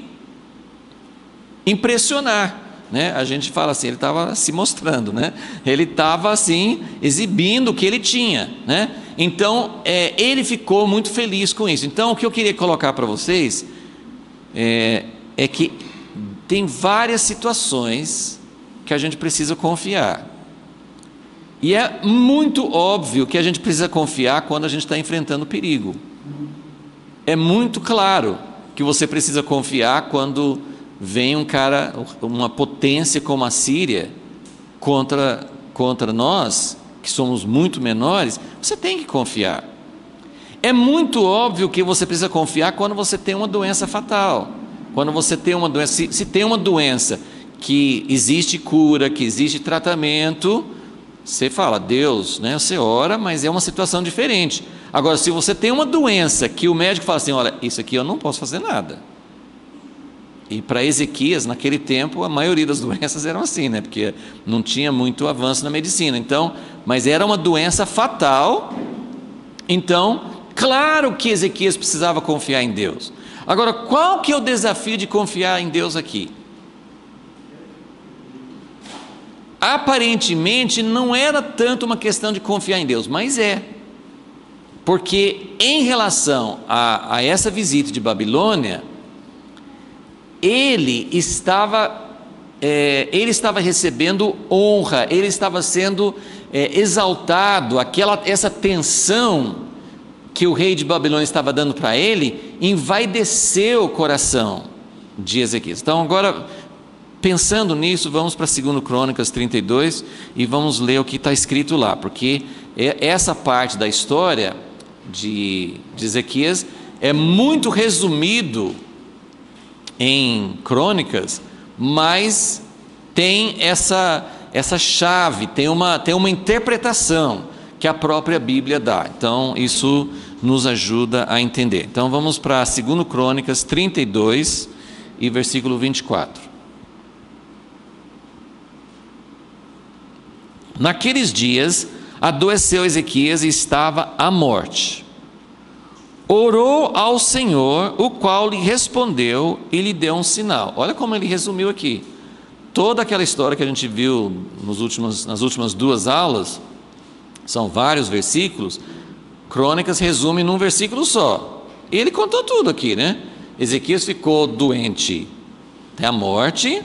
impressionar, né? A gente fala assim, ele estava se mostrando, né? Ele estava assim, exibindo o que ele tinha, né? Então, ele ficou muito feliz com isso. Então, o que eu queria colocar para vocês é que tem várias situações que a gente precisa confiar. E é muito óbvio que a gente precisa confiar quando a gente está enfrentando perigo. É muito claro que você precisa confiar quando vem um cara, uma potência como a Síria, contra nós, que somos muito menores. Você tem que confiar. É muito óbvio que você precisa confiar quando você tem uma doença fatal. Quando você tem uma doença, se tem uma doença que existe cura, que existe tratamento, você fala, Deus, né? Você ora, mas é uma situação diferente. Agora, se você tem uma doença que o médico fala assim, olha, isso aqui eu não posso fazer nada. E para Ezequias, naquele tempo, a maioria das doenças eram assim, né? Porque não tinha muito avanço na medicina. Então, mas era uma doença fatal. Então, claro que Ezequias precisava confiar em Deus. Agora, qual que é o desafio de confiar em Deus aqui? aparentemente não era tanto uma questão de confiar em Deus, mas porque em relação a essa visita de Babilônia, ele estava recebendo honra, ele estava sendo exaltado, essa tensão que o rei de Babilônia estava dando para ele, envaideceu o coração de Ezequias. Então agora, pensando nisso, vamos para 2 Crônicas 32 e vamos ler o que está escrito lá, porque essa parte da história de Ezequias é muito resumido em Crônicas, mas tem essa chave, tem uma interpretação que a própria Bíblia dá. Então isso nos ajuda a entender. Então vamos para 2 Crônicas 32 e versículo 24. Naqueles dias adoeceu Ezequias e estava à morte. Orou ao Senhor, o qual lhe respondeu e lhe deu um sinal. Olha como ele resumiu aqui. Toda aquela história que a gente viu nas últimas 2 aulas, são vários versículos, Crônicas resume num versículo só. Ele contou tudo aqui, né? Ezequias ficou doente até a morte.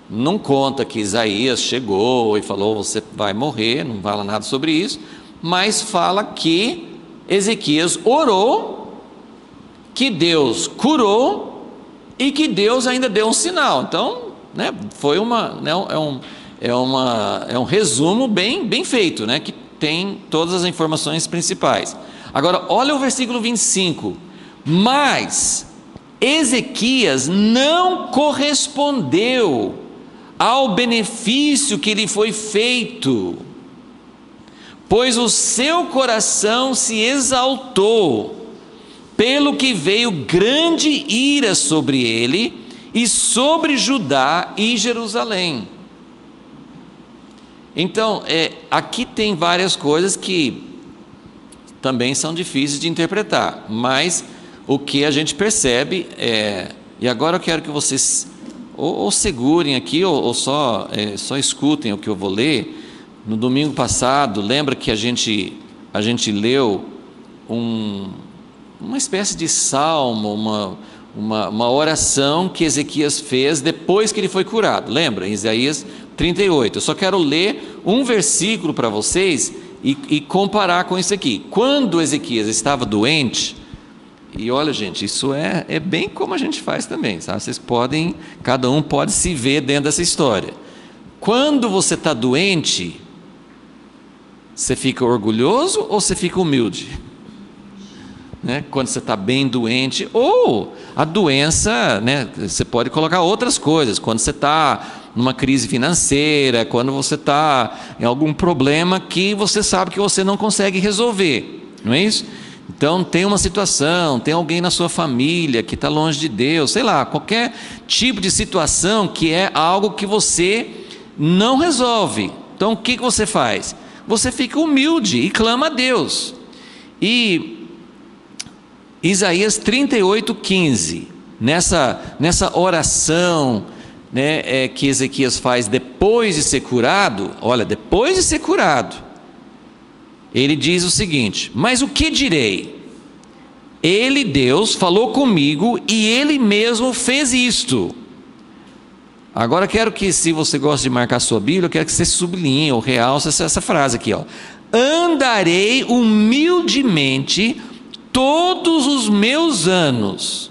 Não conta que Isaías chegou e falou: você vai morrer, não fala nada sobre isso, mas fala que Ezequias orou, que Deus curou e que Deus ainda deu um sinal. Então, né, foi um resumo bem feito, né, que tem todas as informações principais. Agora, olha o versículo 25. Mas Ezequias não correspondeu ao benefício que lhe foi feito, pois o seu coração se exaltou, pelo que veio grande ira sobre ele e sobre Judá e Jerusalém. Então, aqui tem várias coisas que também são difíceis de interpretar, mas o que a gente percebe e agora eu quero que vocês ou segurem aqui ou só escutem o que eu vou ler. No domingo passado, lembra que a gente leu uma espécie de salmo, uma oração que Ezequias fez depois que ele foi curado, lembra? Em Isaías 38, eu só quero ler um versículo para vocês e comparar com isso aqui. Quando Ezequias estava doente, e olha gente, isso é bem como a gente faz também, sabe? Cada um pode se ver dentro dessa história. Quando você está doente, você fica orgulhoso ou você fica humilde? Né? Quando você está bem doente, ou a doença, né? Você pode colocar outras coisas, quando você está numa crise financeira, quando você está em algum problema que você sabe que você não consegue resolver, não é isso? Então tem uma situação, tem alguém na sua família que está longe de Deus, sei lá, qualquer tipo de situação que é algo que você não resolve. Então o que você faz? Você fica humilde e clama a Deus. E Isaías 38:15, nessa oração, né, que Ezequias faz depois de ser curado, olha, depois de ser curado, ele diz o seguinte: mas o que direi? Ele, Deus, falou comigo e Ele mesmo fez isto. Agora quero que, se você gosta de marcar sua Bíblia, eu quero que você sublinhe ou realce essa frase aqui, ó. Andarei humildemente todos os meus anos,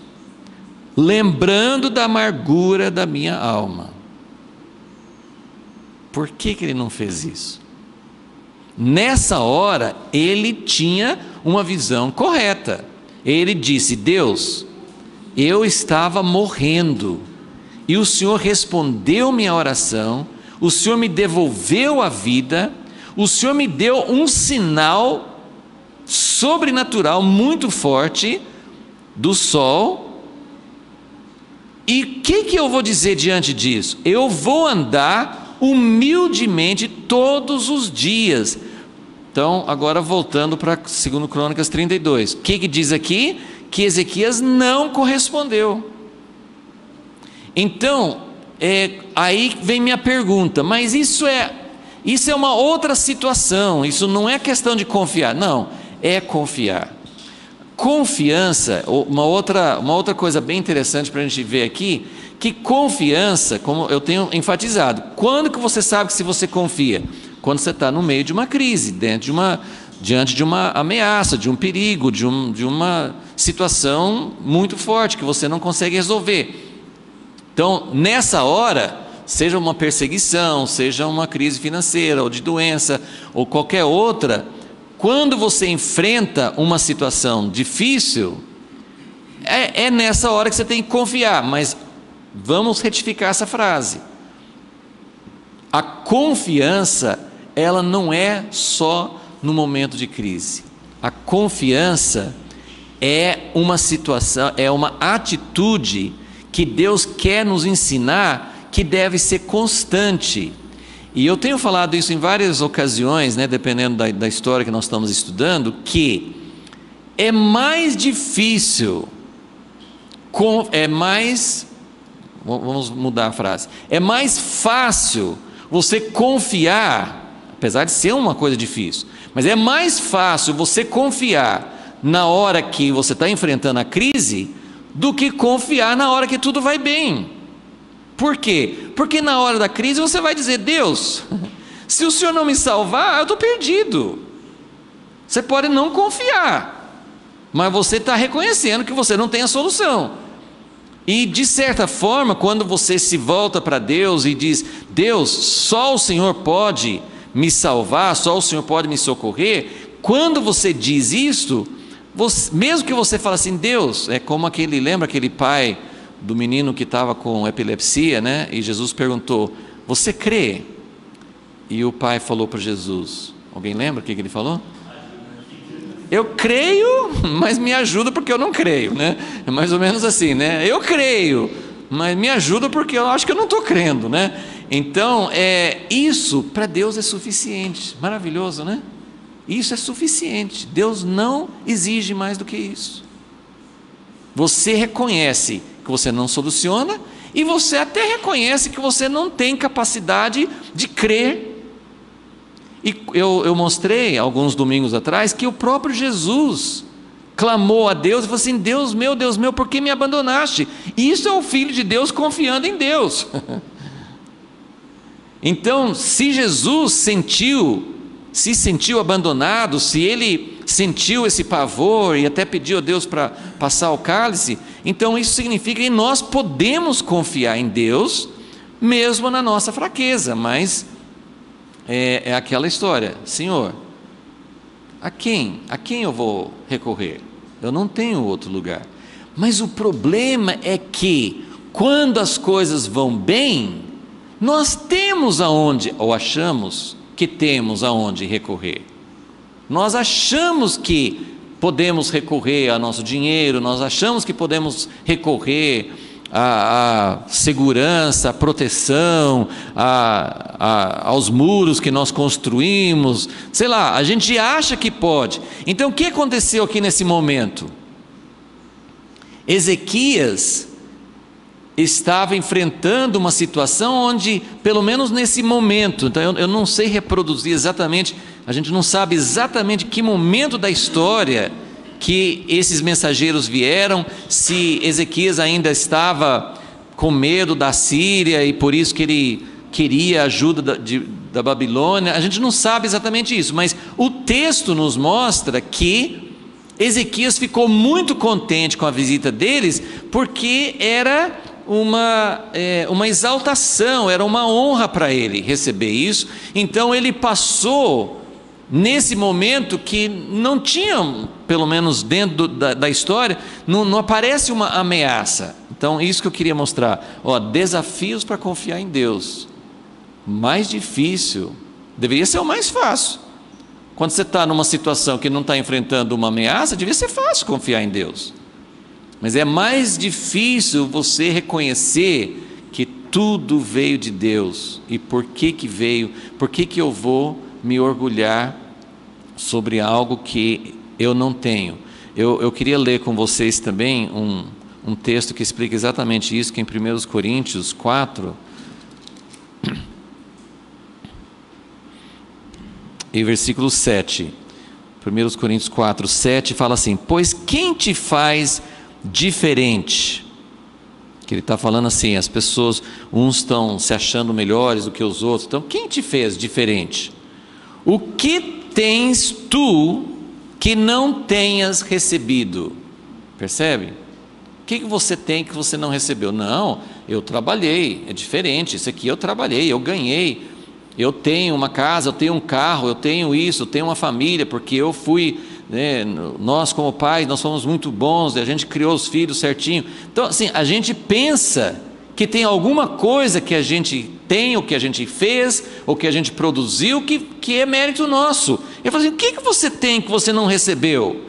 lembrando da amargura da minha alma. Por que ele não fez isso? Nessa hora, ele tinha uma visão correta. Ele disse: Deus, eu estava morrendo, e o Senhor respondeu minha oração, o Senhor me devolveu a vida, o Senhor me deu um sinal sobrenatural muito forte do sol. E o que eu vou dizer diante disso? Eu vou andar humildemente todos os dias. Então, agora voltando para 2 Crônicas 32, o que diz aqui? Que Ezequias não correspondeu. Então, aí vem minha pergunta, mas isso é uma outra situação, isso não é questão de confiar, não, é confiar. Confiança, uma outra coisa bem interessante para a gente ver aqui, que confiança, como eu tenho enfatizado, quando que você sabe que se você confia? Quando você está no meio de uma crise, diante de uma ameaça, de um perigo, de uma situação muito forte que você não consegue resolver. Então, nessa hora, seja uma perseguição, seja uma crise financeira, ou de doença, ou qualquer outra, quando você enfrenta uma situação difícil, é nessa hora que você tem que confiar, mas vamos retificar essa frase. A confiança, ela não é só no momento de crise. A confiança é uma situação, é uma atitude que Deus quer nos ensinar, que deve ser constante. E eu tenho falado isso em várias ocasiões, dependendo da história que nós estamos estudando, que é mais difícil, vamos mudar a frase, é mais fácil você confiar, apesar de ser uma coisa difícil, mas é mais fácil você confiar na hora que você está enfrentando a crise, do que confiar na hora que tudo vai bem. Por quê? Porque na hora da crise você vai dizer: Deus, se o Senhor não me salvar, eu estou perdido. Você pode não confiar, mas você está reconhecendo que você não tem a solução. E de certa forma, quando você se volta para Deus e diz: Deus, só o Senhor pode me salvar, só o Senhor pode me socorrer, quando você diz isso, mesmo que você fale assim: Deus, é como lembra aquele pai do menino que estava com epilepsia, e Jesus perguntou: você crê? E o pai falou para Jesus, alguém lembra o que ele falou? Eu creio, mas me ajuda porque eu não creio, é mais ou menos assim, eu creio, mas me ajuda porque eu acho que eu não estou crendo, então, isso para Deus é suficiente. Maravilhoso, Isso é suficiente. Deus não exige mais do que isso. Você reconhece que você não soluciona, e você até reconhece que você não tem capacidade de crer. E eu mostrei alguns domingos atrás que o próprio Jesus clamou a Deus e falou assim: Deus meu, por que me abandonaste? E isso é o Filho de Deus confiando em Deus. Então, se Jesus se sentiu abandonado, se ele sentiu esse pavor e até pediu a Deus para passar o cálice, então isso significa que nós podemos confiar em Deus mesmo na nossa fraqueza. Mas é aquela história: Senhor, a quem eu vou recorrer? Eu não tenho outro lugar. Mas o problema é que quando as coisas vão bem, nós temos aonde, ou achamos que temos aonde recorrer. Nós achamos que podemos recorrer ao nosso dinheiro, nós achamos que podemos recorrer à segurança, à proteção, aos muros que nós construímos, sei lá, a gente acha que pode. Então o que aconteceu aqui nesse momento? Ezequias estava enfrentando uma situação onde, pelo menos nesse momento, então eu não sei reproduzir exatamente, a gente não sabe exatamente que momento da história que esses mensageiros vieram, se Ezequias ainda estava com medo da Síria e por isso que ele queria a ajuda da Babilônia, a gente não sabe exatamente isso, mas o texto nos mostra que Ezequias ficou muito contente com a visita deles, porque era uma exaltação, era uma honra para ele receber isso. Então ele passou nesse momento que não tinha, pelo menos dentro da história, não aparece uma ameaça. Então isso que eu queria mostrar, desafios para confiar em Deus. Mais difícil, deveria ser o mais fácil. Quando você está numa situação que não está enfrentando uma ameaça, devia ser fácil confiar em Deus. Mas é mais difícil você reconhecer que tudo veio de Deus. E por que veio? Por que eu vou me orgulhar sobre algo que eu não tenho? Eu queria ler com vocês também um texto que explica exatamente isso, que é em 1 Coríntios 4, E versículo 7, 1 Coríntios 4, 7, fala assim: pois quem te faz diferente? Que ele está falando assim, as pessoas, uns estão se achando melhores do que os outros, então quem te fez diferente? O que tens tu que não tenhas recebido? Percebe? O que você tem que você não recebeu? Não, eu trabalhei, é diferente, isso aqui eu trabalhei, eu ganhei, eu tenho uma casa, eu tenho um carro, eu tenho isso, eu tenho uma família, porque eu fui, né, nós como pais, nós somos muito bons, a gente criou os filhos certinho. Então assim, a gente pensa que tem alguma coisa que a gente tem, ou que a gente fez, ou que a gente produziu, que é mérito nosso. Eu falo assim, o que você tem que você não recebeu?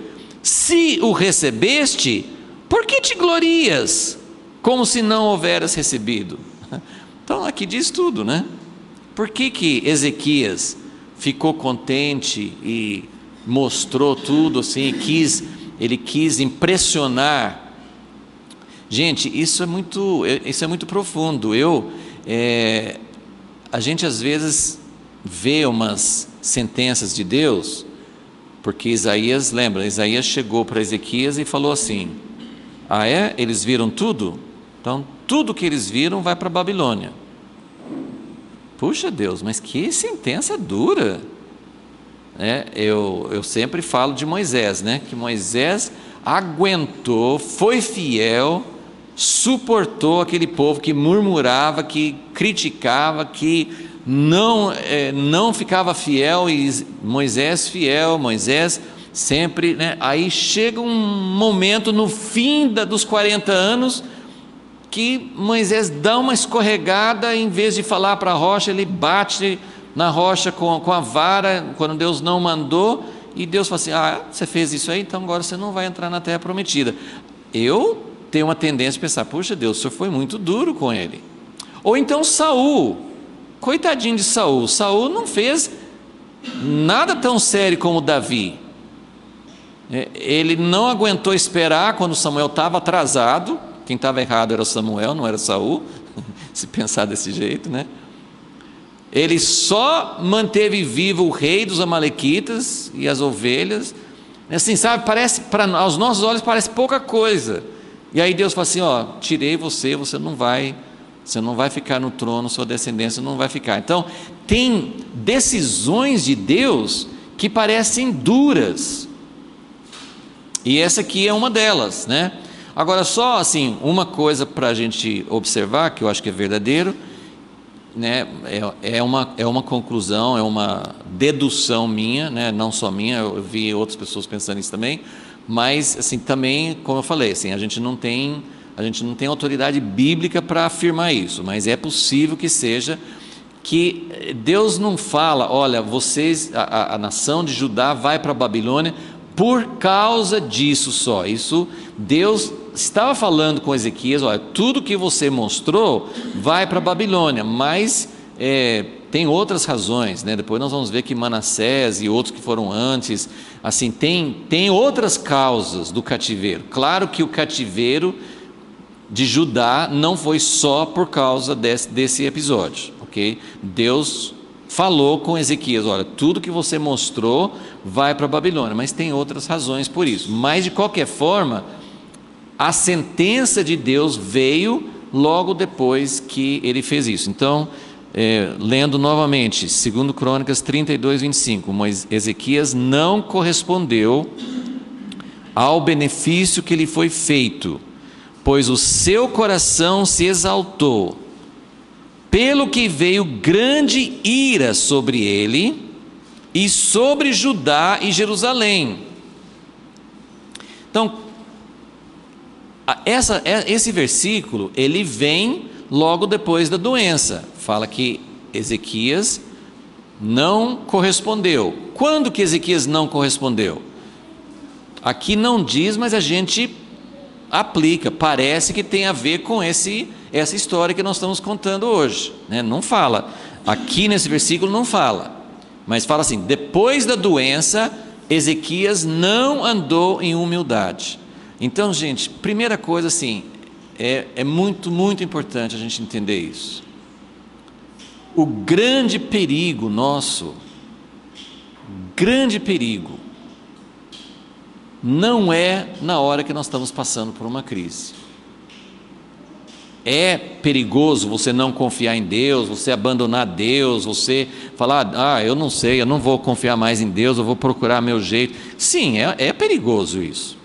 Se o recebeste, por que te glorias, como se não houveras recebido? Então aqui diz tudo, né? Por que Ezequias ficou contente e mostrou tudo assim, ele quis impressionar? Gente, isso é muito profundo. A gente às vezes vê umas sentenças de Deus, porque Isaías chegou para Ezequias e falou assim: ah é? Eles viram tudo? Então tudo que eles viram vai para a Babilônia. Puxa Deus, mas que sentença dura. Eu sempre falo de Moisés, né? Que Moisés aguentou, foi fiel, suportou aquele povo que murmurava, que criticava, que não ficava fiel, e Moisés fiel, Moisés sempre, né? Aí chega um momento no fim dos 40 anos, que Moisés dá uma escorregada, em vez de falar para a rocha, ele bate na rocha com a vara, quando Deus não mandou, e Deus fala assim: ah, você fez isso aí, então agora você não vai entrar na terra prometida. Eu tenho uma tendência a pensar: puxa Deus, o senhor foi muito duro com ele. Ou então Saul, coitadinho de Saul, Saul não fez nada tão sério como Davi. Ele não aguentou esperar quando Samuel estava atrasado. Quem estava errado era Samuel, não era Saul, se pensar desse jeito, né? Ele só manteve vivo o rei dos amalequitas e as ovelhas, assim, sabe, aos nossos olhos parece pouca coisa, e aí Deus fala assim: ó, tirei você não vai ficar no trono, sua descendência não vai ficar. Então, tem decisões de Deus que parecem duras, e essa aqui é uma delas, né? Agora, só assim, uma coisa para a gente observar, que eu acho que é verdadeiro, né? É uma conclusão, é uma dedução minha, né? Não só minha, eu vi outras pessoas pensando isso também, mas assim, também, como eu falei, assim, a gente não tem autoridade bíblica para afirmar isso, mas é possível que seja, que Deus não fala: olha, a nação de Judá vai para a Babilônia por causa disso só. Isso, Deus estava falando com Ezequias: olha, tudo que você mostrou vai para a Babilônia, mas tem outras razões, né? Depois nós vamos ver que Manassés e outros que foram antes, assim, tem outras causas do cativeiro. Claro que o cativeiro de Judá não foi só por causa desse episódio, ok? Deus falou com Ezequias: olha, tudo que você mostrou vai para a Babilônia, mas tem outras razões por isso. Mas de qualquer forma, a sentença de Deus veio logo depois que ele fez isso. Então, lendo novamente, 2 Crônicas 32, 25, Ezequias não correspondeu ao benefício que lhe foi feito, pois o seu coração se exaltou, pelo que veio grande ira sobre ele e sobre Judá e Jerusalém. Então, esse versículo, ele vem logo depois da doença. Fala que Ezequias não correspondeu. Quando que Ezequias não correspondeu? Aqui não diz, mas a gente aplica. Parece que tem a ver com essa história que nós estamos contando hoje, né? Não fala, aqui nesse versículo não fala, mas fala assim: depois da doença, Ezequias não andou em humildade. Então, gente, primeira coisa assim, é muito, muito importante a gente entender isso. O grande perigo nosso grande perigo não é na hora que nós estamos passando por uma crise. É perigoso você não confiar em Deus, você abandonar Deus, você falar, eu não sei, eu não vou confiar mais em Deus, eu vou procurar meu jeito. Sim, é perigoso isso.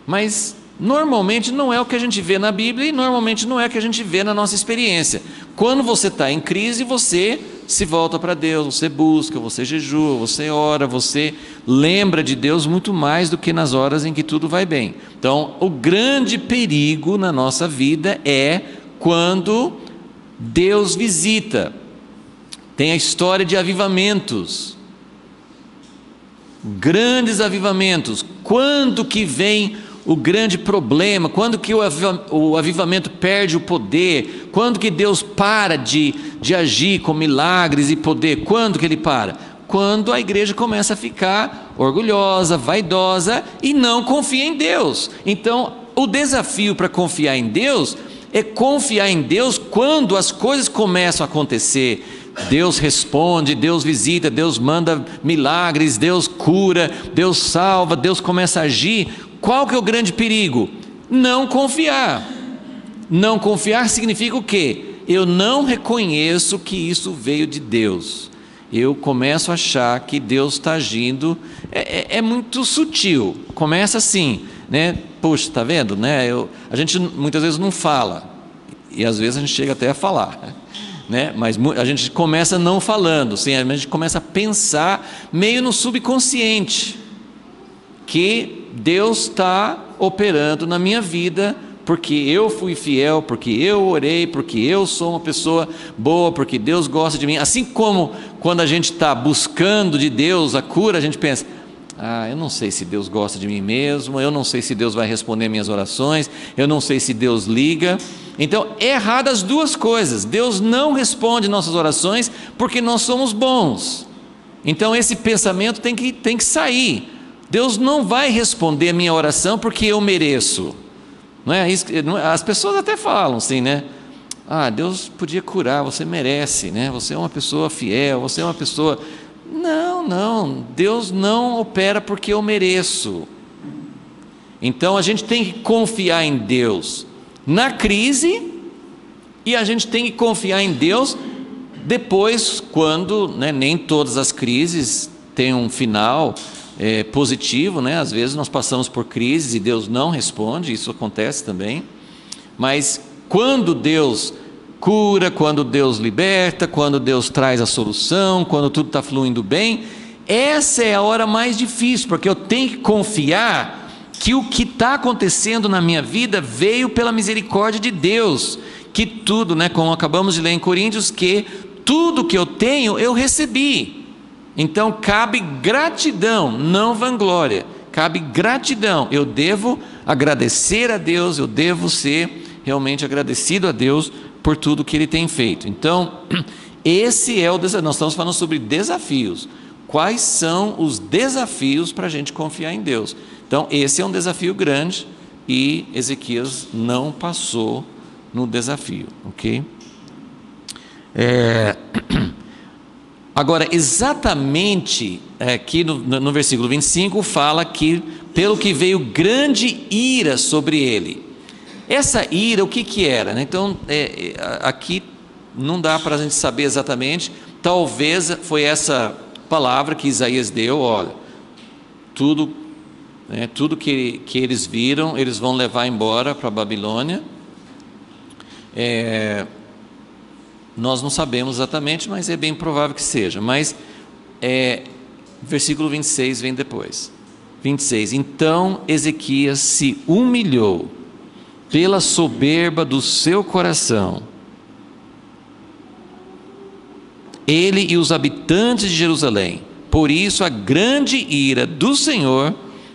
Mas normalmente não é o que a gente vê na Bíblia e normalmente não é o que a gente vê na nossa experiência. Quando você está em crise, você se volta para Deus, você busca, você jejua, você ora, você lembra de Deus muito mais do que nas horas em que tudo vai bem. Então, o grande perigo na nossa vida é quando Deus visita. Tem a história de avivamentos, grandes avivamentos. Quando que vem o grande problema? Quando que o avivamento perde o poder? Quando que Deus para de agir com milagres e poder? Quando que Ele para? Quando a igreja começa a ficar orgulhosa, vaidosa e não confia em Deus. Então, o desafio para confiar em Deus é confiar em Deus quando as coisas começam a acontecer. Deus responde, Deus visita, Deus manda milagres, Deus cura, Deus salva, Deus começa a agir. Qual que é o grande perigo? Não confiar. Não confiar significa o quê? Eu não reconheço que isso veio de Deus. Eu começo a achar que Deus está agindo, é muito sutil. Começa assim, né? Puxa, está vendo? Né? A gente muitas vezes não fala, e às vezes a gente chega até a falar, né? Mas a gente começa não falando, sim, a gente começa a pensar meio no subconsciente, que Deus está operando na minha vida, porque eu fui fiel, porque eu orei, porque eu sou uma pessoa boa, porque Deus gosta de mim. Assim como quando a gente está buscando de Deus a cura, a gente pensa, eu não sei se Deus gosta de mim mesmo, eu não sei se Deus vai responder minhas orações, eu não sei se Deus liga. Então, é errado as duas coisas. Deus não responde nossas orações porque nós somos bons. Então, esse pensamento tem que sair. Deus não vai responder a minha oração porque eu mereço. Não é isso? As pessoas até falam assim, né? Deus podia curar, você merece, né? Você é uma pessoa fiel, você é uma pessoa... Não, Deus não opera porque eu mereço. Então a gente tem que confiar em Deus na crise e a gente tem que confiar em Deus depois, quando, né, nem todas as crises têm um final positivo, né? Às vezes nós passamos por crises e Deus não responde, isso acontece também, mas quando Deus cura, quando Deus liberta, quando Deus traz a solução, quando tudo está fluindo bem, essa é a hora mais difícil, porque eu tenho que confiar que o que está acontecendo na minha vida veio pela misericórdia de Deus, que tudo, né, como acabamos de ler em Coríntios, que tudo que eu tenho eu recebi. Então cabe gratidão, não vanglória, cabe gratidão. Eu devo agradecer a Deus, eu devo ser realmente agradecido a Deus por tudo que Ele tem feito. Então, esse é o desafio. Nós estamos falando sobre desafios. Quais são os desafios para a gente confiar em Deus? Então, esse é um desafio grande e Ezequias não passou no desafio, ok? Agora, exatamente aqui no versículo 25, fala que pelo que veio grande ira sobre ele. Essa ira, o que era? Né? Então, aqui não dá para a gente saber exatamente, talvez foi essa palavra que Isaías deu, olha, tudo que eles viram, eles vão levar embora para a Babilônia. Nós não sabemos exatamente, mas é bem provável que seja. Mas versículo 26 vem depois. 26, então Ezequias se humilhou pela soberba do seu coração, ele e os habitantes de Jerusalém. Por isso a grande ira do Senhor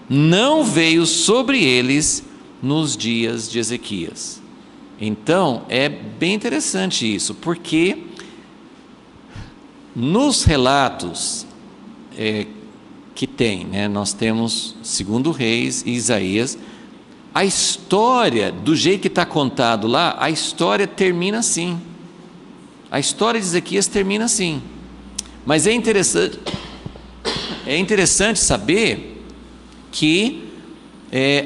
não veio sobre eles nos dias de Ezequias. Então é bem interessante isso, porque nos relatos que tem, né, nós temos 2 Reis e Isaías, a história, do jeito que está contado lá, a história termina assim. A história de Ezequias termina assim. Mas é interessante, é interessante saber que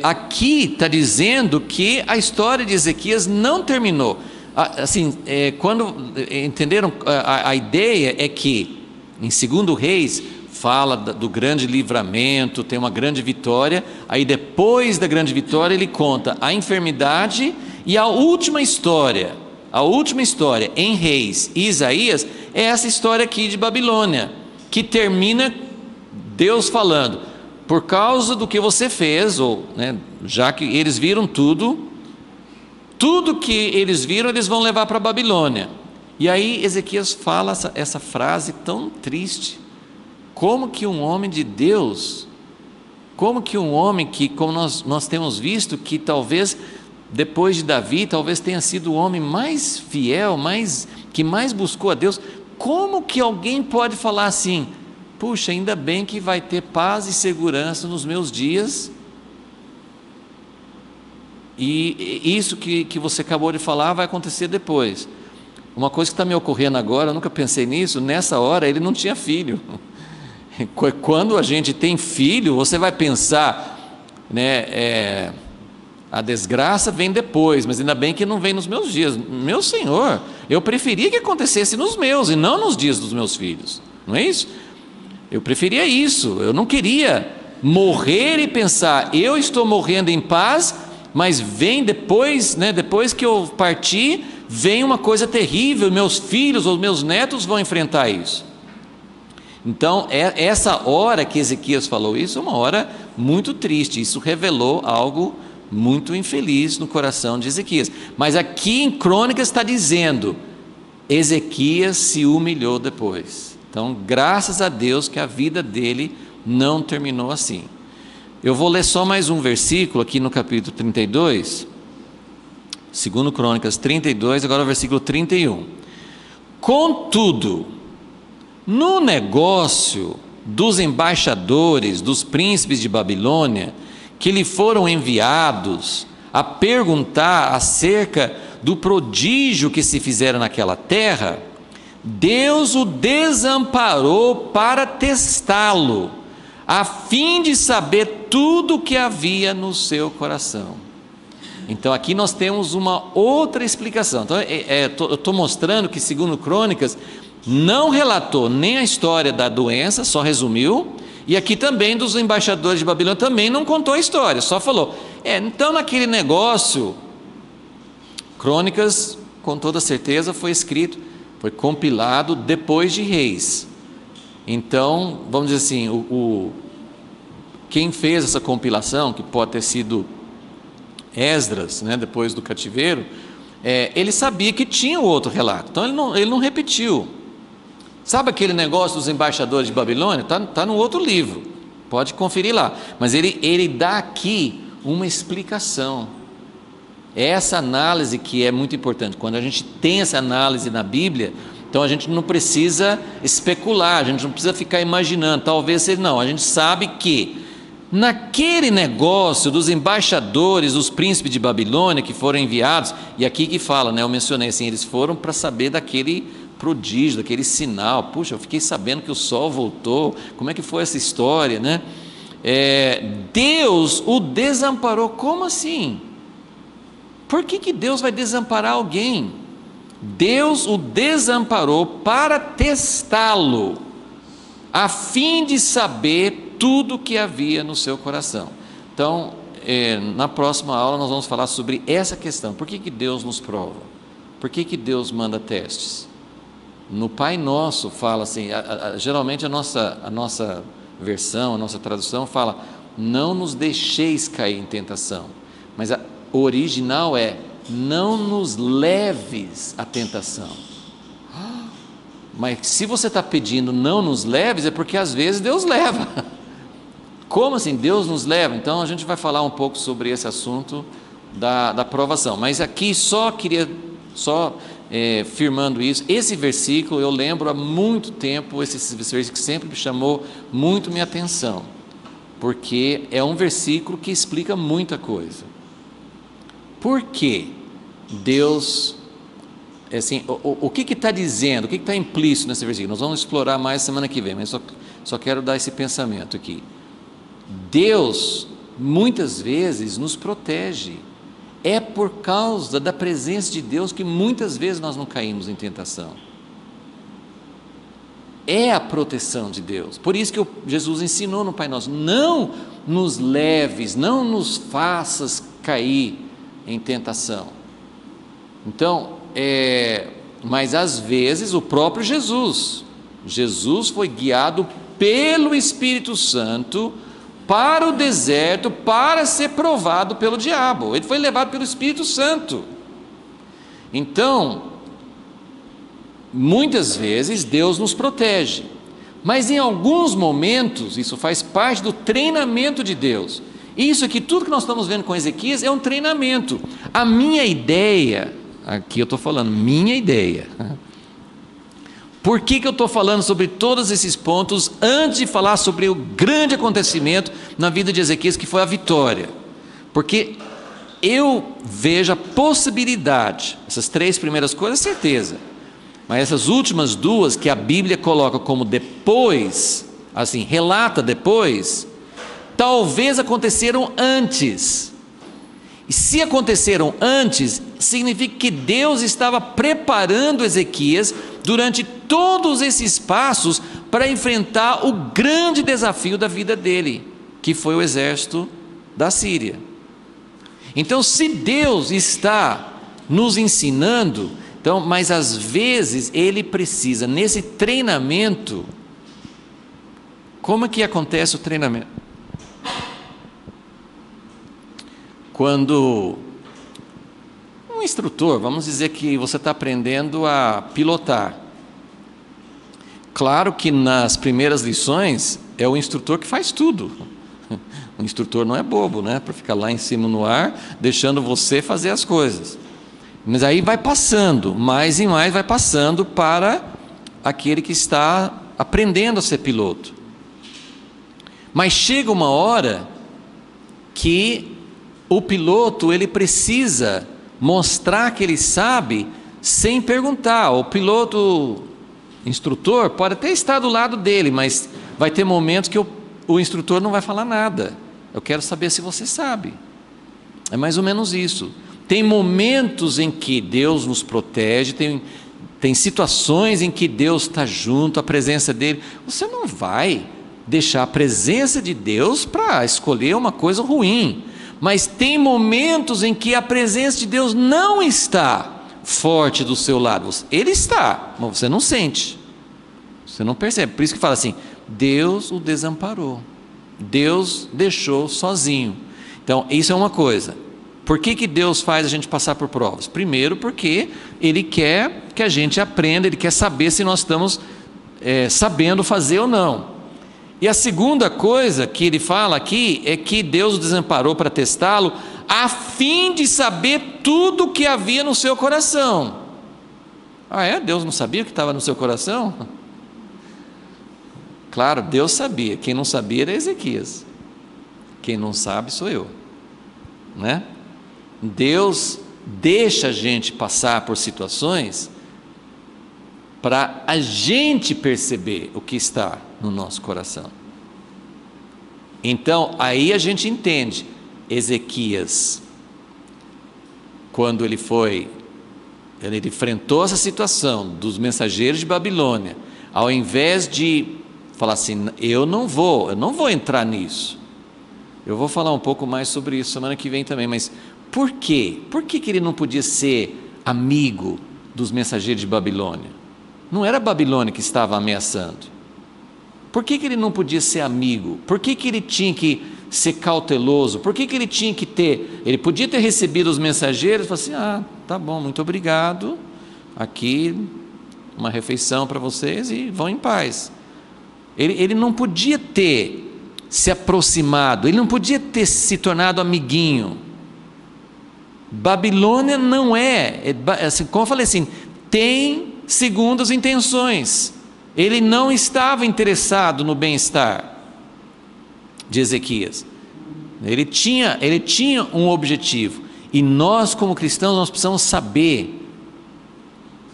aqui está dizendo que a história de Ezequias não terminou. Assim, quando entenderam, a ideia é que em 2 Reis fala do grande livramento, tem uma grande vitória, aí depois da grande vitória ele conta a enfermidade e a última história em Reis e Isaías é essa história aqui de Babilônia, que termina Deus falando, por causa do que você fez, ou, né, já que eles viram tudo que eles viram, eles vão levar para a Babilônia. E aí Ezequias fala essa frase tão triste, como que um homem de Deus, como que um homem que, como nós temos visto, que talvez depois de Davi, talvez tenha sido o homem mais fiel, que mais buscou a Deus, como que alguém pode falar assim, puxa, ainda bem que vai ter paz e segurança nos meus dias, e isso que você acabou de falar vai acontecer depois. Uma coisa que está me ocorrendo agora, eu nunca pensei nisso, nessa hora ele não tinha filho. Quando a gente tem filho, você vai pensar, né, a desgraça vem depois, mas ainda bem que não vem nos meus dias. Meu Senhor, eu preferia que acontecesse nos meus e não nos dias dos meus filhos, não é isso? Eu preferia isso, eu não queria morrer e pensar, eu estou morrendo em paz, mas vem depois, né, depois que eu partir, vem uma coisa terrível, meus filhos ou meus netos vão enfrentar isso. Então, essa hora que Ezequias falou isso, é uma hora muito triste, isso revelou algo muito infeliz no coração de Ezequias. Mas aqui em Crônicas está dizendo, Ezequias se humilhou depois. Então, graças a Deus que a vida dele não terminou assim. Eu vou ler só mais um versículo aqui no capítulo 32, 2 Crônicas 32, agora o versículo 31. Contudo, no negócio dos embaixadores, dos príncipes de Babilônia, que lhe foram enviados a perguntar acerca do prodígio que se fizera naquela terra, Deus o desamparou para testá-lo, a fim de saber tudo o que havia no seu coração. Então aqui nós temos uma outra explicação. Então, eu estou mostrando que segundo Crônicas não relatou nem a história da doença, só resumiu, e aqui também dos embaixadores de Babilônia também não contou a história, só falou, então naquele negócio, Crônicas com toda certeza foi escrito, foi compilado depois de Reis. Então, vamos dizer assim, quem fez essa compilação, que pode ter sido Esdras, né, depois do cativeiro, ele sabia que tinha o outro relato, então ele não repetiu. Sabe aquele negócio dos embaixadores de Babilônia? Está no outro livro, pode conferir lá, mas ele dá aqui uma explicação. Essa análise que é muito importante, quando a gente tem essa análise na Bíblia, então a gente não precisa especular, a gente não precisa ficar imaginando, talvez seja, não, a gente sabe que naquele negócio dos embaixadores, dos príncipes de Babilônia que foram enviados, e aqui que fala, né, eu mencionei assim, eles foram para saber daquele prodígio, daquele sinal, puxa, eu fiquei sabendo que o sol voltou, como é que foi essa história, né? Deus o desamparou, como assim? Por que Deus vai desamparar alguém? Deus o desamparou para testá-lo, a fim de saber tudo o que havia no seu coração. Então, na próxima aula nós vamos falar sobre essa questão, por que Deus nos prova? Por que Deus manda testes? No Pai Nosso fala assim, geralmente a nossa versão, a nossa tradução fala, não nos deixeis cair em tentação, mas o original não nos leves à tentação. Mas se você está pedindo não nos leves, é porque às vezes Deus leva. Como assim Deus nos leva? Então a gente vai falar um pouco sobre esse assunto da provação, mas aqui firmando isso, esse versículo eu lembro há muito tempo, esse versículo que sempre me chamou muito minha atenção, porque é um versículo que explica muita coisa. Por que Deus, assim, o que está dizendo, o que está implícito nesse versículo? Nós vamos explorar mais semana que vem, mas só só quero dar esse pensamento aqui. Deus, muitas vezes, nos protege. É por causa da presença de Deus que muitas vezes nós não caímos em tentação. É a proteção de Deus. Por isso que Jesus ensinou no Pai Nosso: não nos leves, não nos faças cair em tentação. Então, mas às vezes o próprio Jesus foi guiado pelo Espírito Santo para o deserto, para ser provado pelo diabo. Ele foi levado pelo Espírito Santo. Então, muitas vezes Deus nos protege, mas em alguns momentos isso faz parte do treinamento de Deus. Isso aqui, tudo que nós estamos vendo com Ezequias é um treinamento. A minha ideia, aqui eu estou falando, minha ideia. Por que eu estou falando sobre todos esses pontos antes de falar sobre o grande acontecimento na vida de Ezequias, que foi a vitória? Porque eu vejo a possibilidade, essas 3 primeiras coisas, certeza, mas essas últimas 2 que a Bíblia coloca como depois, assim, relata depois, talvez aconteceram antes. E se aconteceram antes, significa que Deus estava preparando Ezequias durante todos esses passos para enfrentar o grande desafio da vida dele, que foi o exército da Síria. Então, se Deus está nos ensinando, então, mas às vezes Ele precisa, nesse treinamento, como é que acontece o treinamento? Quando um instrutor, vamos dizer que você está aprendendo a pilotar. Claro que nas primeiras lições é o instrutor que faz tudo. O instrutor não é bobo, né? Para ficar lá em cima no ar, deixando você fazer as coisas. Mas aí vai passando, mais e mais vai passando para aquele que está aprendendo a ser piloto. Mas chega uma hora que o piloto, ele precisa mostrar que ele sabe sem perguntar. O piloto instrutor pode até estar do lado dele, mas vai ter momentos que o instrutor não vai falar nada. Eu quero saber se você sabe. É mais ou menos isso. Tem momentos em que Deus nos protege, tem situações em que Deus está junto, a presença dele. Você não vai deixar a presença de Deus para escolher uma coisa ruim. Mas tem momentos em que a presença de Deus não está forte do seu lado. Ele está, mas você não sente, você não percebe. Por isso que fala assim: Deus o desamparou, Deus deixou sozinho. Então isso é uma coisa. Por que Deus faz a gente passar por provas? Primeiro, porque Ele quer que a gente aprenda, Ele quer saber se nós estamos sabendo fazer ou não. E a segunda coisa que ele fala aqui é que Deus o desamparou para testá-lo, a fim de saber tudo o que havia no seu coração. Deus não sabia o que estava no seu coração? Claro, Deus sabia. Quem não sabia era Ezequias. Quem não sabe sou eu, né? Deus deixa a gente passar por situações para a gente perceber o que está no nosso coração. Então, aí a gente entende, Ezequias, quando ele enfrentou essa situação dos mensageiros de Babilônia, ao invés de falar assim, eu não vou entrar nisso, eu vou falar um pouco mais sobre isso semana que vem também, mas por quê? Por que ele não podia ser amigo dos mensageiros de Babilônia? Não era a Babilônia que estava ameaçando. Por que ele não podia ser amigo? Por que ele tinha que ser cauteloso? Por que ele tinha que ter... Ele podia ter recebido os mensageiros e falar assim, tá bom, muito obrigado, aqui uma refeição para vocês e vão em paz. Ele não podia ter se aproximado, ele não podia ter se tornado amiguinho. Babilônia não assim, como eu falei assim, tem segundas intenções. Ele não estava interessado no bem-estar de Ezequias. Ele tinha um objetivo. E nós, como cristãos, nós precisamos saber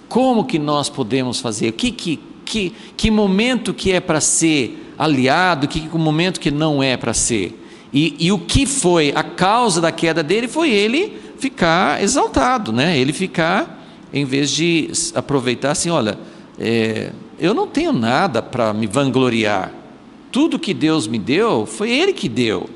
como que nós podemos fazer, que momento que é para ser aliado, o momento que não é para ser. E o que foi a causa da queda dele foi ele ficar exaltado, né? Ele ficar, em vez de aproveitar assim, olha, eu não tenho nada para me vangloriar, tudo que Deus me deu, foi Ele que deu.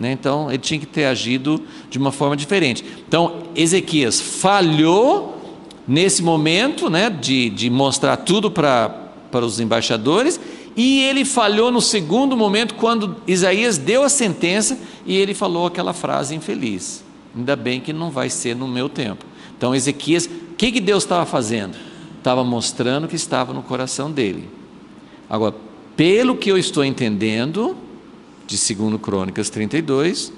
Então, ele tinha que ter agido de uma forma diferente. Então, Ezequias falhou nesse momento, né, de mostrar tudo para os embaixadores, e ele falhou no segundo momento, quando Isaías deu a sentença, e ele falou aquela frase infeliz: ainda bem que não vai ser no meu tempo. Então, Ezequias, o que Deus estava fazendo? Estava mostrando o que estava no coração dele. Agora, pelo que eu estou entendendo, de 2 Crônicas 32,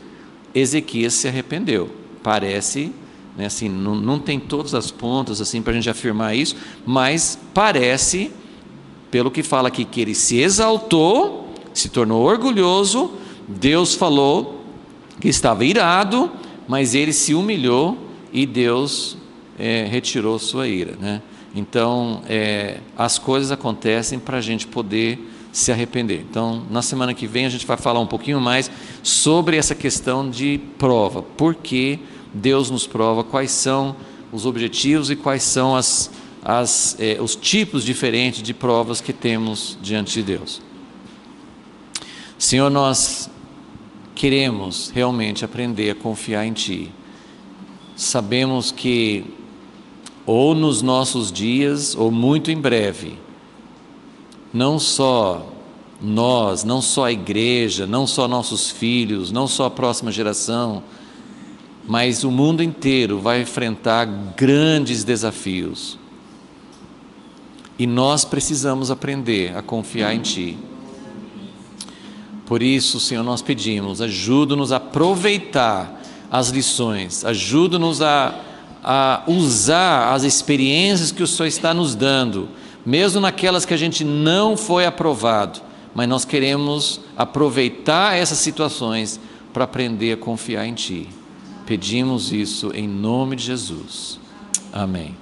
Ezequias se arrependeu. Parece, né, assim, não tem todas as pontas assim, para a gente afirmar isso, mas parece, pelo que fala aqui, que ele se exaltou, se tornou orgulhoso. Deus falou que estava irado, mas ele se humilhou e Deus retirou sua ira, né? Então, as coisas acontecem para a gente poder se arrepender. Então, na semana que vem a gente vai falar um pouquinho mais sobre essa questão de prova, porque Deus nos prova, quais são os objetivos e quais são os tipos diferentes de provas que temos diante de Deus. Senhor, nós queremos realmente aprender a confiar em Ti. Sabemos que ou nos nossos dias, ou muito em breve, não só nós, não só a igreja, não só nossos filhos, não só a próxima geração, mas o mundo inteiro vai enfrentar grandes desafios. E nós precisamos aprender a confiar em Ti. Por isso, Senhor, nós pedimos, ajuda-nos a aproveitar as lições, ajuda-nos a usar as experiências que o Senhor está nos dando, mesmo naquelas que a gente não foi aprovado, mas nós queremos aproveitar essas situações para aprender a confiar em Ti. Pedimos isso em nome de Jesus. Amém.